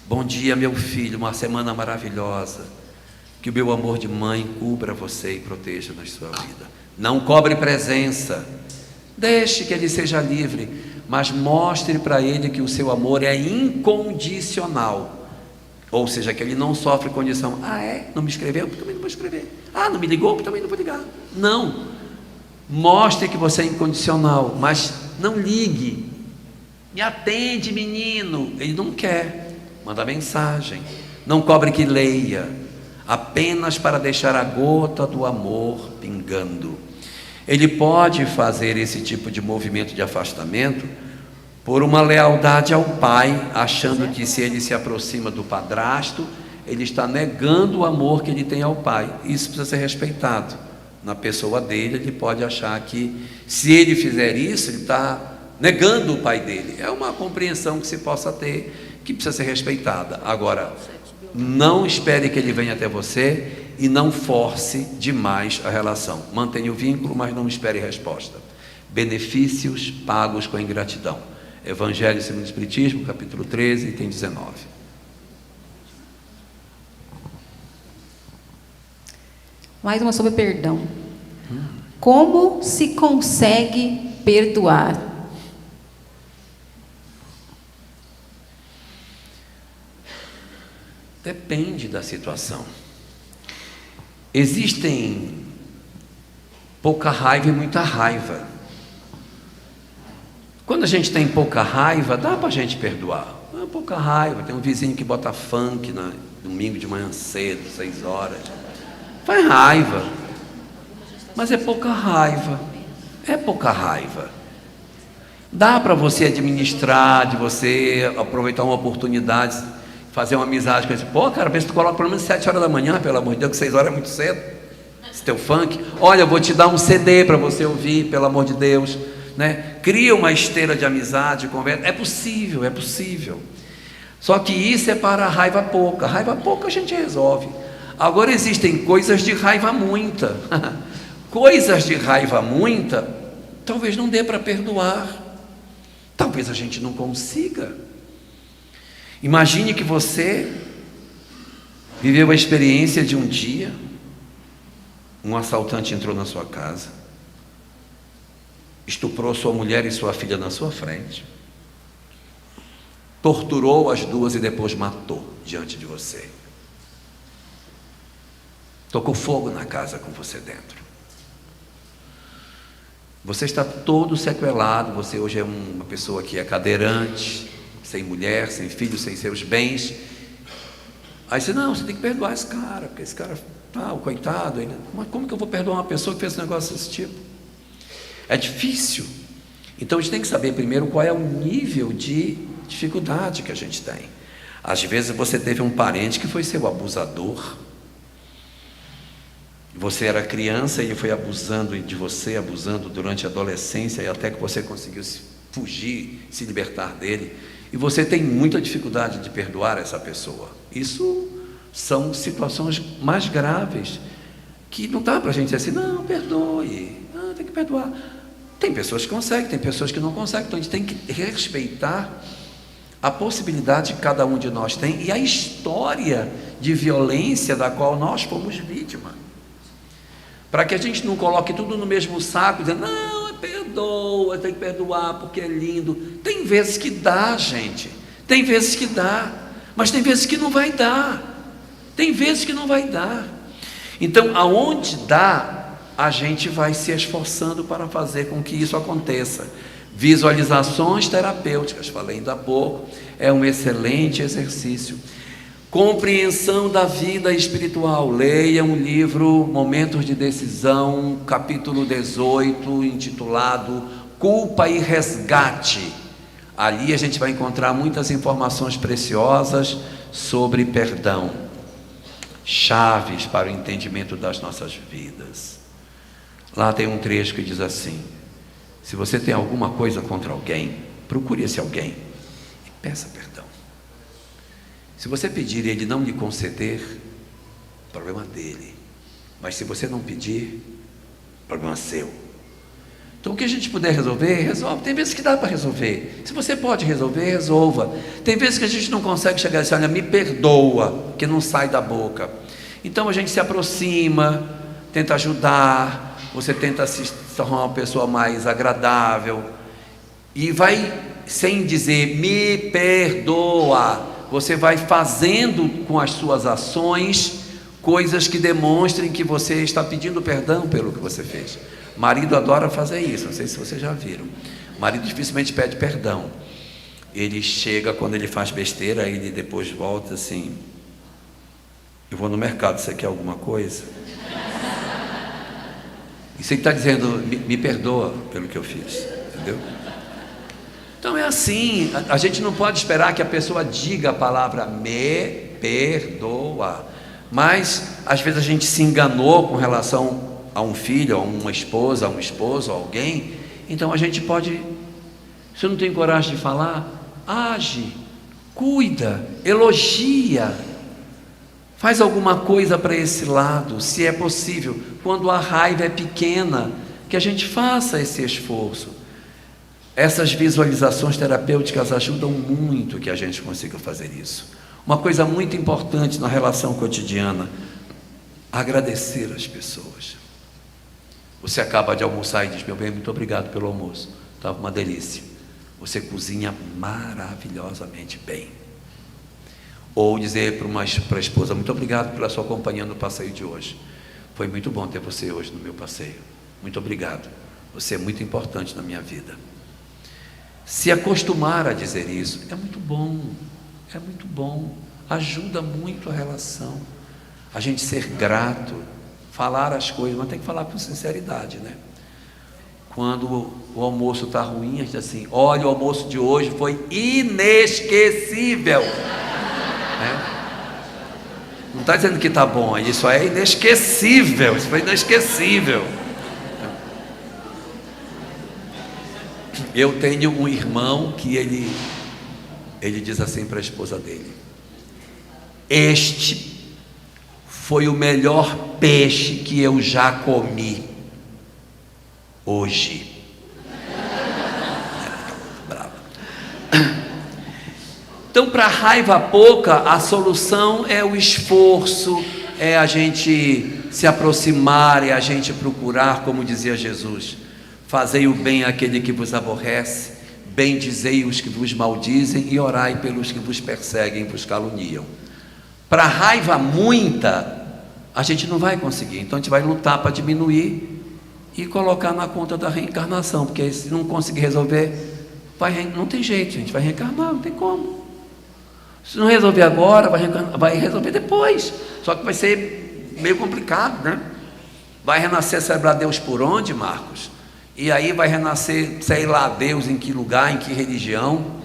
Bom dia, meu filho, uma semana maravilhosa. Que o meu amor de mãe cubra você e proteja na sua vida. Não cobre presença. Deixe que ele seja livre, mas mostre para ele que o seu amor é incondicional. Ou seja, que ele não sofre condição. Não me escreveu? Eu também não vou escrever. Não me ligou? Eu também não vou ligar. Não. Mostre que você é incondicional, mas não ligue. Me atende, menino. Ele não quer. Manda mensagem. Não cobre que leia, apenas para deixar a gota do amor pingando. Ele pode fazer esse tipo de movimento de afastamento por uma lealdade ao pai, achando que se ele se aproxima do padrasto, ele está negando o amor que ele tem ao pai. Isso precisa ser respeitado. Na pessoa dele, ele pode achar que se ele fizer isso, ele está negando o pai dele. É uma compreensão que se possa ter, que precisa ser respeitada. Agora, não espere que ele venha até você e não force demais a relação. Mantenha o vínculo, mas não espere resposta. Benefícios pagos com ingratidão. Evangelho segundo o Espiritismo, capítulo 13, item 19. Mais uma sobre perdão. Como se consegue perdoar? Depende da situação. Existem pouca raiva e muita raiva. Quando a gente tem pouca raiva, dá para a gente perdoar. Não é pouca raiva. Tem um vizinho que bota funk no domingo de manhã cedo, 6 horas. Faz raiva. Mas é pouca raiva. É pouca raiva. Dá para você administrar, de você aproveitar uma oportunidade, fazer uma amizade com esse. Cara, vê se tu coloca pelo menos 7 horas da manhã, pelo amor de Deus, que 6 horas é muito cedo. Esse teu funk. Olha, eu vou te dar um CD para você ouvir, pelo amor de Deus. Né? Cria uma esteira de amizade, conversa. É possível, é possível. Só que isso é para a raiva pouca. Raiva pouca a gente resolve. Agora existem coisas de raiva muita. Coisas de raiva muita, talvez não dê para perdoar. Talvez a gente não consiga. Imagine que você viveu a experiência de um dia, um assaltante entrou na sua casa, estuprou sua mulher e sua filha na sua frente, torturou as duas e depois matou diante de você. Tocou fogo na casa com você dentro. Você está todo sequelado, você hoje é uma pessoa que é cadeirante, sem mulher, sem filho, sem seus bens. Aí você, não, você tem que perdoar esse cara, porque esse cara, o coitado, mas como que eu vou perdoar uma pessoa que fez um negócio desse tipo? É difícil. Então a gente tem que saber primeiro qual é o nível de dificuldade que a gente tem. Às vezes você teve um parente que foi seu abusador. Você era criança e ele foi abusando de você, abusando durante a adolescência e até que você conseguiu fugir, se libertar dele. E você tem muita dificuldade de perdoar essa pessoa. Isso são situações mais graves, que não dá para a gente dizer assim, não, perdoe, tem que perdoar. Tem pessoas que conseguem, tem pessoas que não conseguem. Então a gente tem que respeitar a possibilidade que cada um de nós tem e a história de violência da qual nós fomos vítima. Para que a gente não coloque tudo no mesmo saco, dizendo, não, perdoa, tem que perdoar porque é lindo. Tem vezes que dá, gente. Tem vezes que dá. Mas tem vezes que não vai dar. Tem vezes que não vai dar. Então, aonde dá, a gente vai se esforçando para fazer com que isso aconteça. Visualizações terapêuticas, falei ainda há pouco, é um excelente exercício. Compreensão da vida espiritual. Leia um livro, Momentos de Decisão, capítulo 18, intitulado Culpa e Resgate. Ali a gente vai encontrar muitas informações preciosas sobre perdão. chaves para o entendimento das nossas vidas. Lá tem um trecho que diz assim: se você tem alguma coisa contra alguém, procure esse alguém e peça perdão. Se você pedir e ele não lhe conceder, problema dele. Mas se você não pedir, problema seu. Então o que a gente puder resolver, resolve. Tem vezes que dá para resolver. Se você pode resolver, resolva. Tem vezes que a gente não consegue chegar assim: olha, me perdoa, que não sai da boca. Então a gente se aproxima, tenta ajudar, você tenta se tornar uma pessoa mais agradável, e vai, sem dizer me perdoa, você vai fazendo com as suas ações coisas que demonstrem que você está pedindo perdão pelo que você fez. Marido adora fazer isso, não sei se vocês já viram. Marido dificilmente pede perdão. Ele chega, quando ele faz besteira, ele depois volta assim: eu vou no mercado, você quer alguma coisa? Isso ele está dizendo: me perdoa pelo que eu fiz, entendeu? Então é assim, a gente não pode esperar que a pessoa diga a palavra me perdoa, mas às vezes a gente se enganou com relação a um filho, a uma esposa, a um esposo, a alguém. Então a gente pode, se não tem coragem de falar, age, cuida, elogia, faz alguma coisa para esse lado, se é possível. Quando a raiva é pequena, que a gente faça esse esforço. Essas visualizações terapêuticas ajudam muito que a gente consiga fazer isso. Uma coisa muito importante na relação cotidiana: agradecer as pessoas. Você acaba de almoçar e diz: meu bem, muito obrigado pelo almoço, estava uma delícia. Você cozinha maravilhosamente bem. Ou dizer para a esposa: muito obrigado pela sua companhia no passeio de hoje, foi muito bom ter você hoje no meu passeio, muito obrigado, você é muito importante na minha vida. Se acostumar a dizer isso é muito bom, ajuda muito a relação, a gente ser grato, falar as coisas, mas tem que falar com sinceridade, né? Quando o almoço está ruim, a gente diz assim: olha, o almoço de hoje foi inesquecível, não está dizendo que está bom, isso é inesquecível, isso foi inesquecível. Eu tenho um irmão que ele diz assim para a esposa dele: este foi o melhor peixe que eu já comi hoje. Bravo. Então, para raiva pouca, a solução é o esforço, é a gente se aproximar, é a gente procurar, como dizia Jesus: fazei o bem àquele que vos aborrece, bendizei os que vos maldizem e orai pelos que vos perseguem e vos caluniam. Para raiva muita, a gente não vai conseguir, então a gente vai lutar para diminuir e colocar na conta da reencarnação, porque se não conseguir resolver, não tem jeito, a gente vai reencarnar, não tem como. Se não resolver agora, vai resolver depois, só que vai ser meio complicado, né? Vai renascer, sabe lá Deus por onde, Marcos? E aí vai renascer, sei lá Deus em que lugar, em que religião,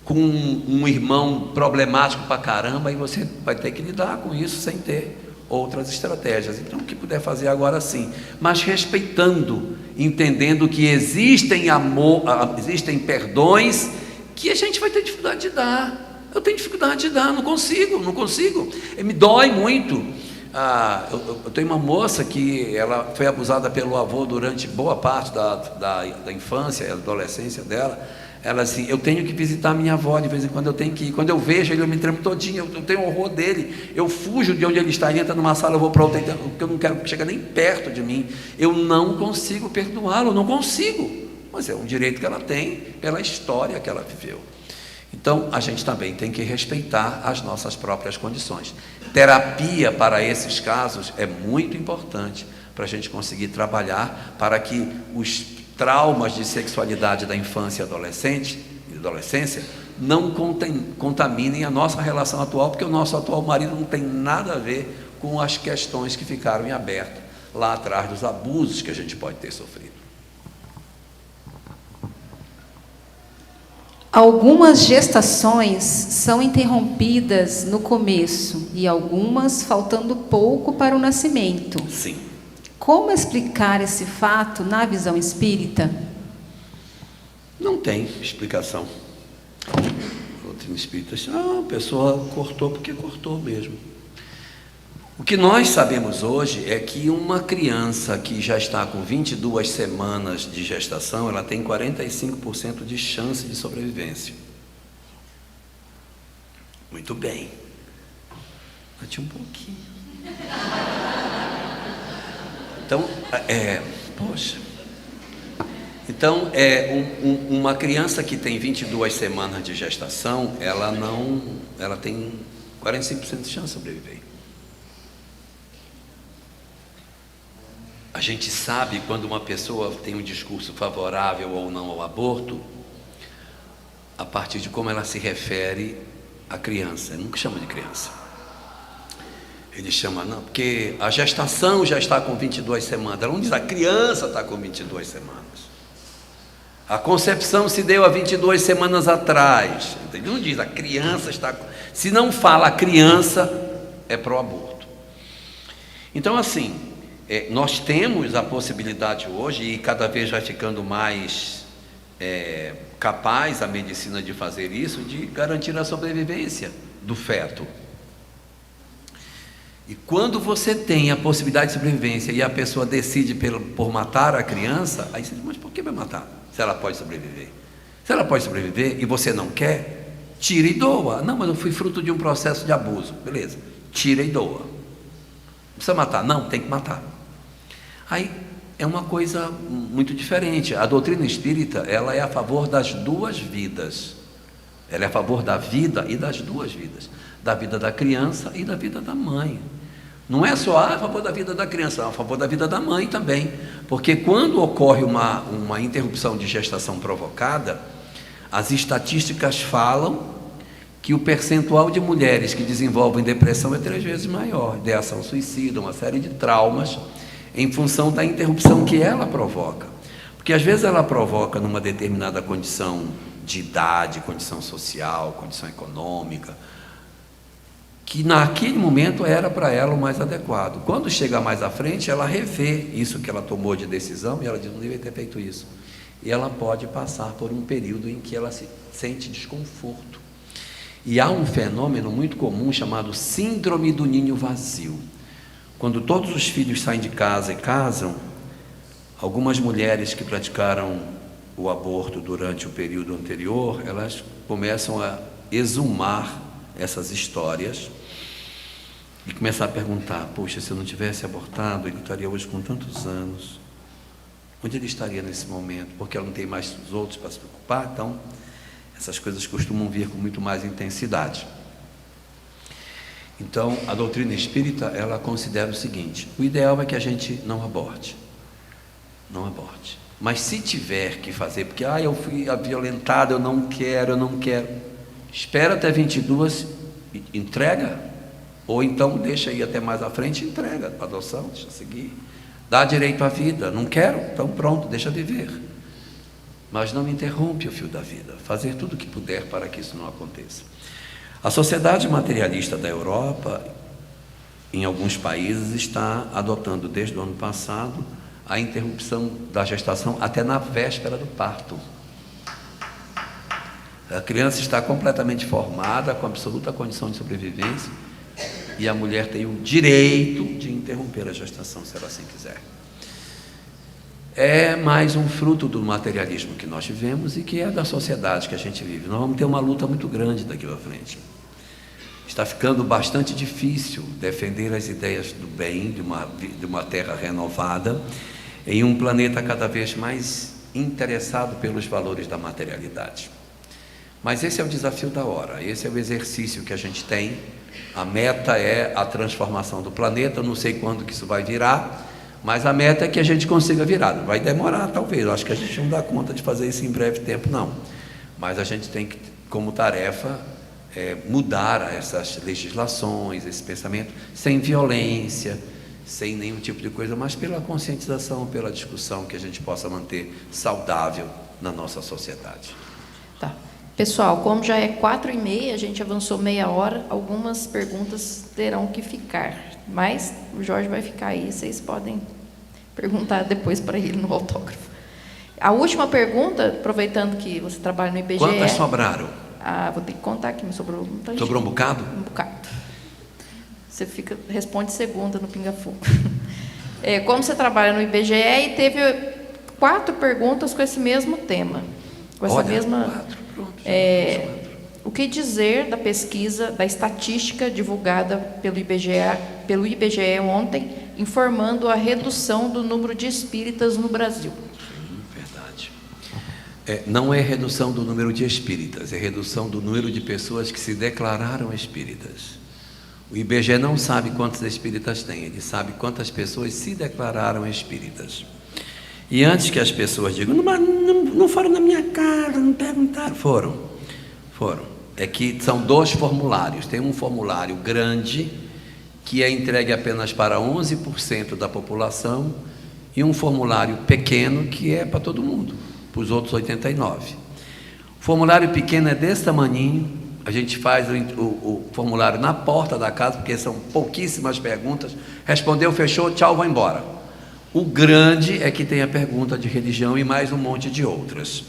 com um irmão problemático pra caramba, e você vai ter que lidar com isso sem ter outras estratégias. Então o que puder fazer agora sim, mas respeitando, entendendo que existem perdões que a gente vai ter dificuldade de dar. Eu tenho dificuldade de dar, não consigo, me dói muito. Eu tenho uma moça que ela foi abusada pelo avô durante boa parte da infância e adolescência dela. Ela assim: eu tenho que visitar minha avó de vez em quando, eu tenho que ir. Quando eu vejo ele, eu me tremo todinho, eu tenho horror dele, eu fujo de onde ele está, ele entra numa sala, eu vou para outra, porque eu não quero que chegue nem perto de mim. Eu não consigo perdoá-lo, não consigo, mas é um direito que ela tem pela história que ela viveu. Então a gente também tem que respeitar as nossas próprias condições. Terapia para esses casos é muito importante para a gente conseguir trabalhar para que os traumas de sexualidade da infância e adolescência não contaminem a nossa relação atual, porque o nosso atual marido não tem nada a ver com as questões que ficaram em aberto lá atrás, dos abusos que a gente pode ter sofrido. Algumas gestações são interrompidas no começo e algumas faltando pouco para o nascimento. Sim. Como explicar esse fato na visão espírita? Não tem explicação. A doutrina espírita diz, a pessoa cortou porque cortou mesmo. O que nós sabemos hoje é que uma criança que já está com 22 semanas de gestação, ela tem 45% de chance de sobrevivência. Muito bem. Bati um pouquinho. Então, poxa. Então, uma criança que tem 22 semanas de gestação, ela tem 45% de chance de sobreviver. A gente sabe quando uma pessoa tem um discurso favorável ou não ao aborto, a partir de como ela se refere à criança. Ele nunca chama de criança. Ele chama, não, porque a gestação já está com 22 semanas. Ela não diz a criança está com 22 semanas. A concepção se deu há 22 semanas atrás. Ele não diz a criança está com... Se não fala a criança, é pro aborto. Então, assim, nós temos a possibilidade hoje, e cada vez vai ficando mais capaz a medicina de fazer isso, de garantir a sobrevivência do feto. E quando você tem a possibilidade de sobrevivência e a pessoa decide por matar a criança, aí você diz, mas por que vai matar? Se ela pode sobreviver. Se ela pode sobreviver e você não quer, tira e doa. Não, mas eu fui fruto de um processo de abuso. Beleza, tira e doa. Não precisa matar. Não, tem que matar. Aí é uma coisa muito diferente. A doutrina espírita, ela é a favor das duas vidas. Ela é a favor da vida e das duas vidas. Da vida da criança e da vida da mãe. Não é só a favor da vida da criança, é a favor da vida da mãe também. Porque quando ocorre uma interrupção de gestação provocada, as estatísticas falam que o percentual de mulheres que desenvolvem depressão é 3 vezes maior, ideação suicida, uma série de traumas, em função da interrupção que ela provoca. Porque às vezes ela provoca numa determinada condição de idade, condição social, condição econômica, que naquele momento era para ela o mais adequado. Quando chega mais à frente, ela revê isso que ela tomou de decisão e ela diz, não devia ter feito isso. E ela pode passar por um período em que ela se sente desconforto. E há um fenômeno muito comum chamado síndrome do ninho vazio. Quando todos os filhos saem de casa e casam, algumas mulheres que praticaram o aborto durante o período anterior, elas começam a exumar essas histórias e começar a perguntar, poxa, se eu não tivesse abortado, ele estaria hoje com tantos anos, onde ele estaria nesse momento? Porque ela não tem mais os outros para se preocupar. Então, essas coisas costumam vir com muito mais intensidade. Então, a doutrina espírita, ela considera o seguinte, o ideal é que a gente não aborte, mas se tiver que fazer, porque eu fui violentado, eu não quero, espera até 22 e entrega, ou então deixa aí até mais à frente e entrega para adoção, deixa seguir, dá direito à vida. Não quero, então pronto, deixa viver, mas não interrompe o fio da vida. Fazer tudo o que puder para que isso não aconteça. A sociedade materialista da Europa, em alguns países, está adotando desde o ano passado a interrupção da gestação até na véspera do parto. A criança está completamente formada, com absoluta condição de sobrevivência, e a mulher tem o direito de interromper a gestação, se ela assim quiser. É mais um fruto do materialismo que nós vivemos e que é da sociedade que a gente vive. Nós vamos ter uma luta muito grande daqui para frente. Está ficando bastante difícil defender as ideias do bem, de uma terra renovada, em um planeta cada vez mais interessado pelos valores da materialidade. Mas esse é o desafio da hora, esse é o exercício que a gente tem. A meta é a transformação do planeta. Eu não sei quando que isso vai virar, mas a meta é que a gente consiga virar. Vai demorar, talvez, eu acho que a gente não dá conta de fazer isso em breve tempo, não. Mas a gente tem que, como tarefa, mudar essas legislações, esse pensamento, sem violência, sem nenhum tipo de coisa, mas pela conscientização, pela discussão que a gente possa manter saudável na nossa sociedade. Tá. Pessoal, como já é 4h30, a gente avançou meia hora, algumas perguntas terão que ficar. Mas o Jorge vai ficar aí, vocês podem perguntar depois para ele no autógrafo. A última pergunta, aproveitando que você trabalha no IBGE... Quantas sobraram? Vou ter que contar aqui, me sobrou muita gente. Sobrou um bocado? Um bocado. Você responde segunda no Pinga Fogo. Como você trabalha no IBGE e teve 4 perguntas com esse mesmo tema. Com essa mesma... 4, pronto. O que dizer da pesquisa, da estatística divulgada pelo IBGE ontem, informando a redução do número de espíritas no Brasil? Verdade. Não é redução do número de espíritas, é redução do número de pessoas que se declararam espíritas. O IBGE não sabe quantos espíritas tem, ele sabe quantas pessoas se declararam espíritas. E antes que as pessoas digam, não foram na minha casa, não perguntaram, foram. É que são 2 formulários. Tem um formulário grande, que é entregue apenas para 11% da população, e um formulário pequeno, que é para todo mundo, para os outros 89%. O formulário pequeno é desse tamaninho, a gente faz o formulário na porta da casa, porque são pouquíssimas perguntas, respondeu, fechou, tchau, vai embora. O grande é que tem a pergunta de religião e mais um monte de outras.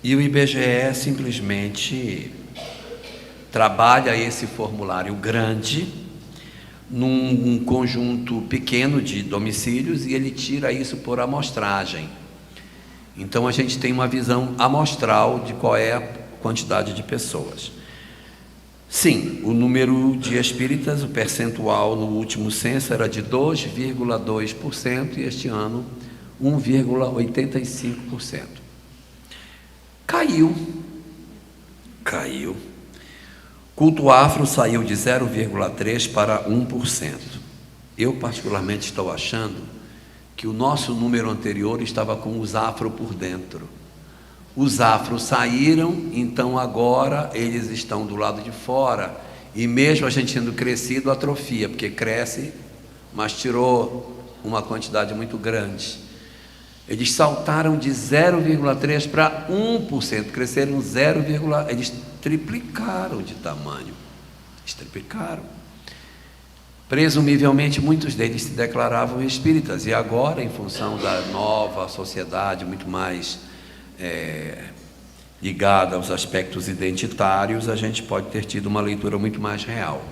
E o IBGE simplesmente trabalha esse formulário grande num conjunto pequeno de domicílios e ele tira isso por amostragem. Então a gente tem uma visão amostral de qual é a quantidade de pessoas. Sim, o número de espíritas, o percentual no último censo era de 2,2% e este ano 1,85%. Caiu. Culto afro saiu de 0,3% para 1%. Eu particularmente estou achando que o nosso número anterior estava com os afro por dentro. Os afros saíram, então agora eles estão do lado de fora, e mesmo a gente tendo crescido, atrofia, porque cresce, mas tirou uma quantidade muito grande. Eles saltaram de 0,3% para 1%, cresceram 0,1%, eles triplicaram de tamanho, Presumivelmente, muitos deles se declaravam espíritas, e agora, em função da nova sociedade, muito mais ligada aos aspectos identitários, a gente pode ter tido uma leitura muito mais real.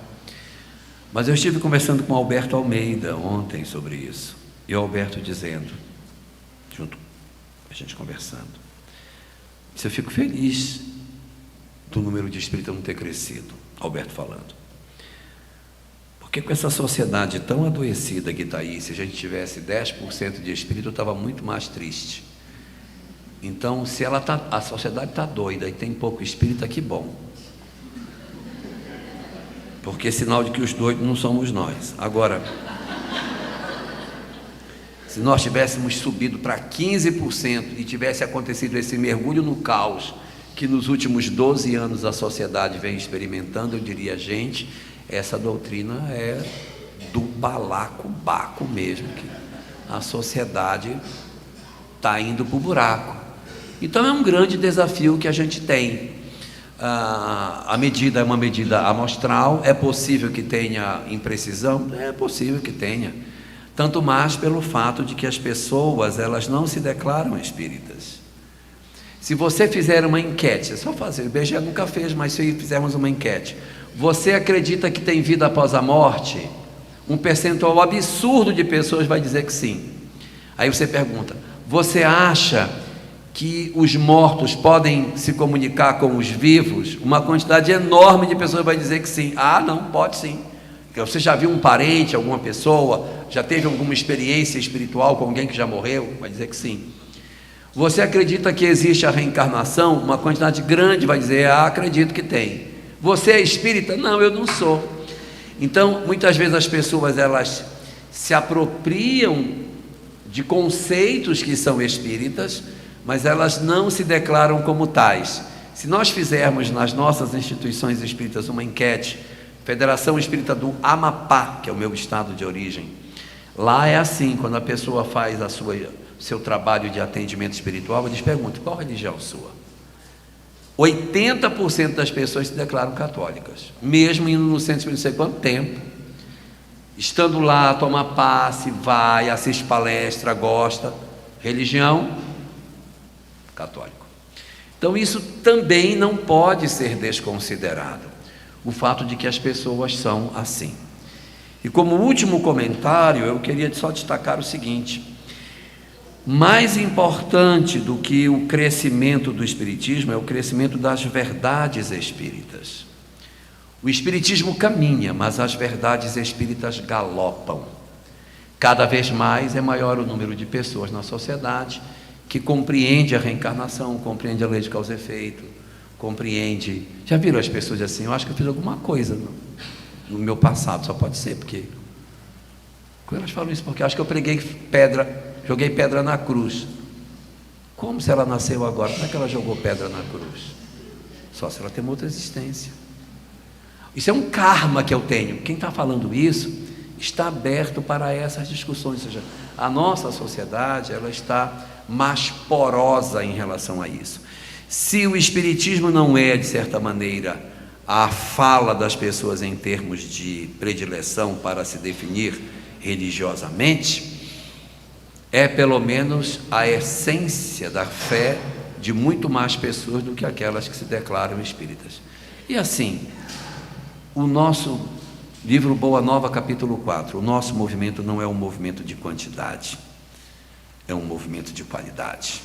Mas eu estive conversando com Alberto Almeida ontem sobre isso, e o Alberto dizendo, junto a gente conversando, disse, eu fico feliz do número de espíritas não ter crescido, Alberto falando, porque com essa sociedade tão adoecida que está aí, se a gente tivesse 10% de espírito, eu estava muito mais triste. Então, se a sociedade está doida e tem pouco espírita, que bom. Porque é sinal de que os doidos não somos nós. Agora, se nós tivéssemos subido para 15% e tivesse acontecido esse mergulho no caos que nos últimos 12 anos a sociedade vem experimentando, eu diria, gente, essa doutrina é do balacobaco mesmo, que a sociedade está indo para o buraco. Então é um grande desafio que a gente tem. A medida é uma medida amostral, é possível que tenha imprecisão? É possível que tenha. Tanto mais pelo fato de que as pessoas, elas não se declaram espíritas. Se você fizer uma enquete, é só fazer, o IBGE nunca fez, mas se fizermos uma enquete, você acredita que tem vida após a morte? Um percentual absurdo de pessoas vai dizer que sim. Aí você pergunta, você acha que os mortos podem se comunicar com os vivos? Uma quantidade enorme de pessoas vai dizer que sim. Ah, não, pode sim. Você já viu um parente, alguma pessoa, já teve alguma experiência espiritual com alguém que já morreu? Vai dizer que sim. Você acredita que existe a reencarnação? Uma quantidade grande vai dizer, acredito que tem. Você é espírita? Não, eu não sou. Então, muitas vezes as pessoas, elas se apropriam de conceitos que são espíritas, mas elas não se declaram como tais. Se nós fizermos nas nossas instituições espíritas uma enquete, Federação Espírita do Amapá, que é o meu estado de origem, lá é assim, quando a pessoa faz seu trabalho de atendimento espiritual, eles perguntam, qual religião sua? 80% das pessoas se declaram católicas, mesmo indo no centro espírita não sei quanto tempo, estando lá, toma passe, vai, assiste palestra, gosta. Religião, católico. Então isso também não pode ser desconsiderado, o fato de que as pessoas são assim. E como último comentário, eu queria só destacar o seguinte: mais importante do que o crescimento do espiritismo é o crescimento das verdades espíritas. O espiritismo caminha, mas as verdades espíritas galopam. Cada vez mais é maior o número de pessoas na sociedade que compreende a reencarnação, compreende a lei de causa e efeito, compreende... Já viram as pessoas assim? Eu acho que eu fiz alguma coisa no meu passado, só pode ser, porque... Quando elas falam isso, porque eu acho que eu joguei pedra na cruz. Como se ela nasceu agora? Como é que ela jogou pedra na cruz? Só se ela tem uma outra existência. Isso é um karma que eu tenho. Quem está falando isso está aberto para essas discussões. Ou seja, a nossa sociedade ela está mais porosa em relação a isso. Se o espiritismo não é, de certa maneira, a fala das pessoas em termos de predileção para se definir religiosamente, é pelo menos a essência da fé de muito mais pessoas do que aquelas que se declaram espíritas. E assim, o nosso livro Boa Nova, capítulo 4, o nosso movimento não é um movimento de quantidade, é um movimento de qualidade.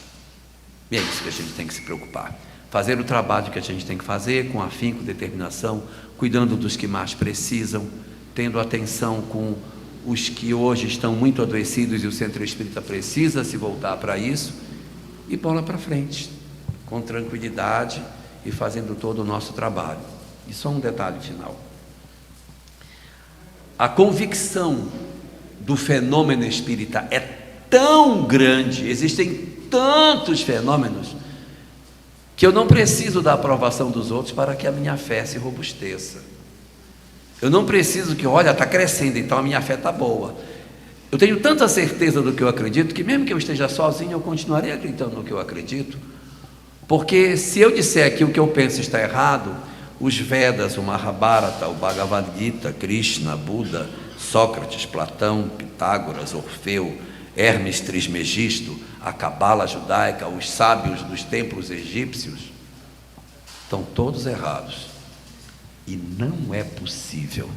E é isso que a gente tem que se preocupar. Fazer o trabalho que a gente tem que fazer com afinco, determinação, cuidando dos que mais precisam, tendo atenção com os que hoje estão muito adoecidos e o centro espírita precisa se voltar para isso, e bola para frente, com tranquilidade e fazendo todo o nosso trabalho. E só um detalhe final: a convicção do fenômeno espírita é tão grande, existem tantos fenômenos, que eu não preciso da aprovação dos outros para que a minha fé se robusteça. Eu não preciso que, olha, está crescendo, então a minha fé está boa. Eu tenho tanta certeza do que eu acredito, que mesmo que eu esteja sozinho, eu continuarei acreditando no que eu acredito, porque se eu disser que o que eu penso está errado, os Vedas, o Mahabharata, o Bhagavad Gita, Krishna, Buda, Sócrates, Platão, Pitágoras, Orfeu, Hermes Trismegisto, a Cabala judaica, os sábios dos templos egípcios, estão todos errados. E não é possível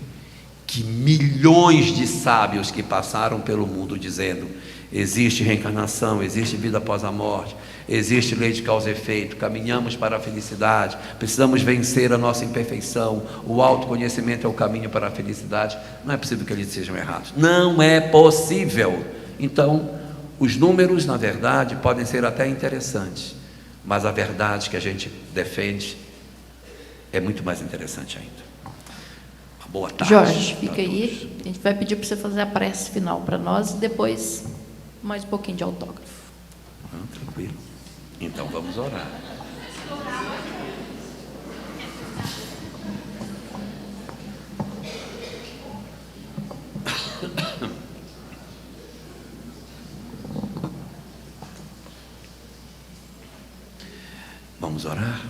que milhões de sábios que passaram pelo mundo dizendo: existe reencarnação, existe vida após a morte, existe lei de causa e efeito, caminhamos para a felicidade, precisamos vencer a nossa imperfeição, o autoconhecimento é o caminho para a felicidade, não é possível que eles sejam errados. Não é possível. Então, os números, na verdade, podem ser até interessantes, mas a verdade que a gente defende é muito mais interessante ainda. Boa tarde. Jorge, fica aí. A gente vai pedir para você fazer a prece final para nós e depois mais um pouquinho de autógrafo. Tranquilo. Então vamos orar. Vamos orar?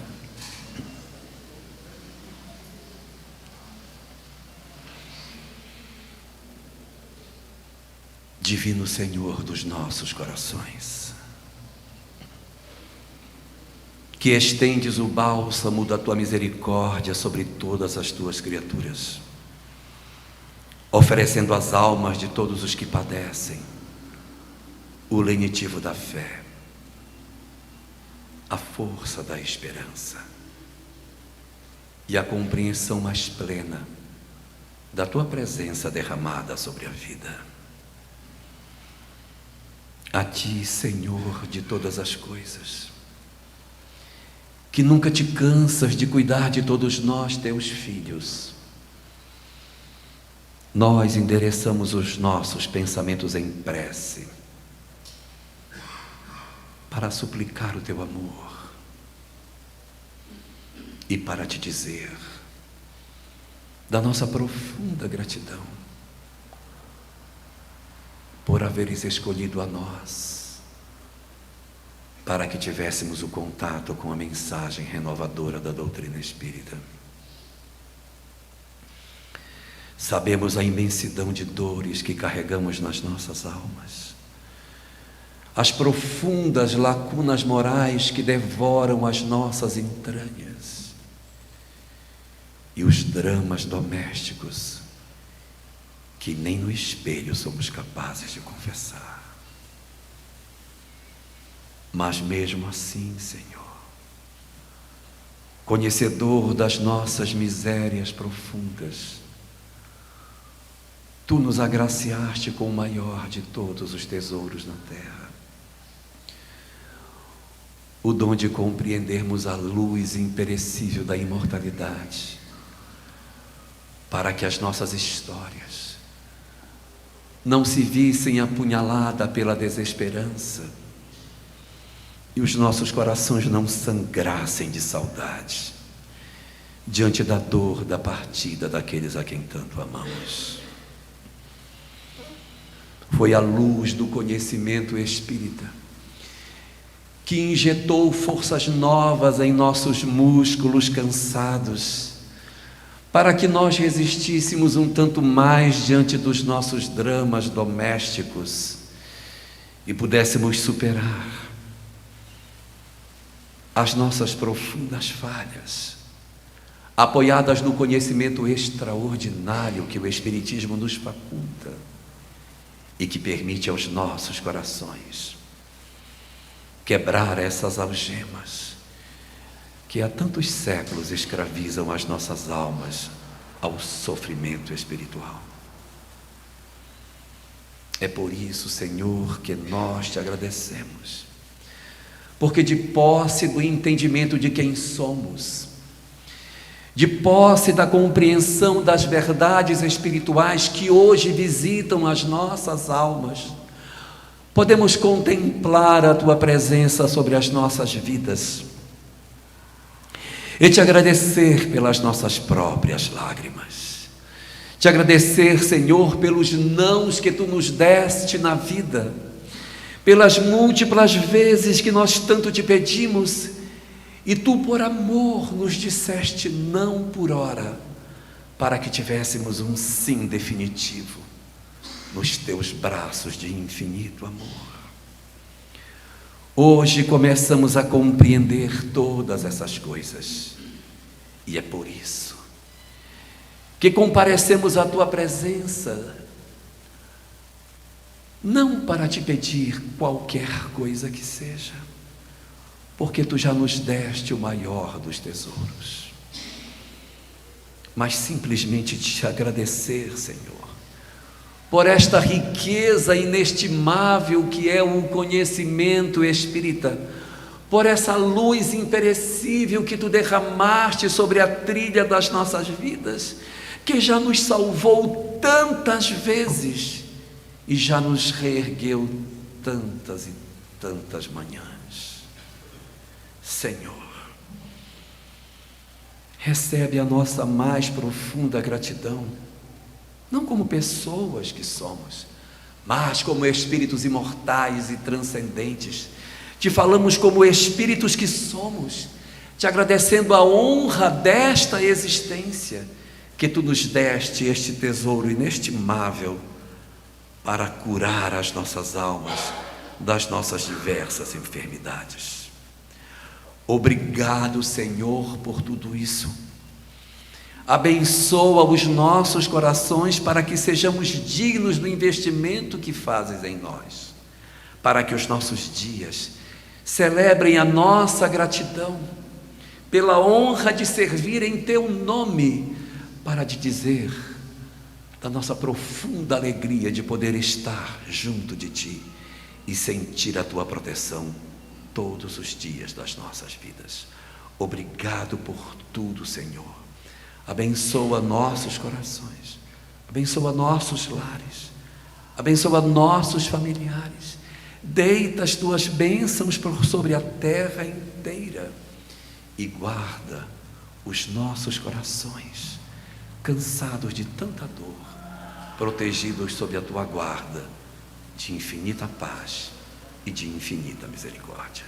Divino Senhor dos nossos corações, que estendes o bálsamo da tua misericórdia sobre todas as tuas criaturas, oferecendo às almas de todos os que padecem o lenitivo da fé, a força da esperança e a compreensão mais plena da tua presença derramada sobre a vida. A ti, Senhor de todas as coisas, que nunca te cansas de cuidar de todos nós, teus filhos, nós endereçamos os nossos pensamentos em prece, para suplicar o teu amor e para te dizer da nossa profunda gratidão por haveres escolhido a nós para que tivéssemos o contato com a mensagem renovadora da doutrina espírita. Sabemos a imensidão de dores que carregamos nas nossas almas, as profundas lacunas morais que devoram as nossas entranhas e os dramas domésticos que nem no espelho somos capazes de confessar. Mas mesmo assim, Senhor, conhecedor das nossas misérias profundas, Tu nos agraciaste com o maior de todos os tesouros na terra, o dom de compreendermos a luz imperecível da imortalidade, para que as nossas histórias não se vissem apunhaladas pela desesperança e os nossos corações não sangrassem de saudade diante da dor da partida daqueles a quem tanto amamos. Foi a luz do conhecimento espírita que injetou forças novas em nossos músculos cansados, para que nós resistíssemos um tanto mais diante dos nossos dramas domésticos e pudéssemos superar as nossas profundas falhas, apoiadas no conhecimento extraordinário que o Espiritismo nos faculta e que permite aos nossos corações quebrar essas algemas que há tantos séculos escravizam as nossas almas ao sofrimento espiritual. É por isso, Senhor, que nós te agradecemos, porque de posse do entendimento de quem somos, de posse da compreensão das verdades espirituais que hoje visitam as nossas almas, podemos contemplar a Tua presença sobre as nossas vidas e te agradecer pelas nossas próprias lágrimas, te agradecer, Senhor, pelos nãos que Tu nos deste na vida, pelas múltiplas vezes que nós tanto te pedimos e Tu, por amor, nos disseste não por hora, para que tivéssemos um sim definitivo nos Teus braços de infinito amor. Hoje começamos a compreender todas essas coisas, e é por isso que comparecemos à Tua presença, não para te pedir qualquer coisa que seja, porque Tu já nos deste o maior dos tesouros, mas simplesmente te agradecer, Senhor, por esta riqueza inestimável que é o conhecimento espírita, por essa luz imperecível que Tu derramaste sobre a trilha das nossas vidas, que já nos salvou tantas vezes e já nos reergueu tantas e tantas manhãs. Senhor, recebe a nossa mais profunda gratidão, não como pessoas que somos, mas como espíritos imortais e transcendentes. Te falamos como espíritos que somos, te agradecendo a honra desta existência, que Tu nos deste este tesouro inestimável para curar as nossas almas das nossas diversas enfermidades. Obrigado, Senhor, por tudo isso. Abençoa os nossos corações para que sejamos dignos do investimento que fazes em nós, para que os nossos dias celebrem a nossa gratidão pela honra de servir em Teu nome, para te dizer da nossa profunda alegria de poder estar junto de Ti e sentir a Tua proteção todos os dias das nossas vidas. Obrigado por tudo, Senhor. Abençoa nossos corações, abençoa nossos lares, abençoa nossos familiares, deita as Tuas bênçãos sobre a terra inteira e guarda os nossos corações, cansados de tanta dor, protegidos sob a Tua guarda de infinita paz e de infinita misericórdia.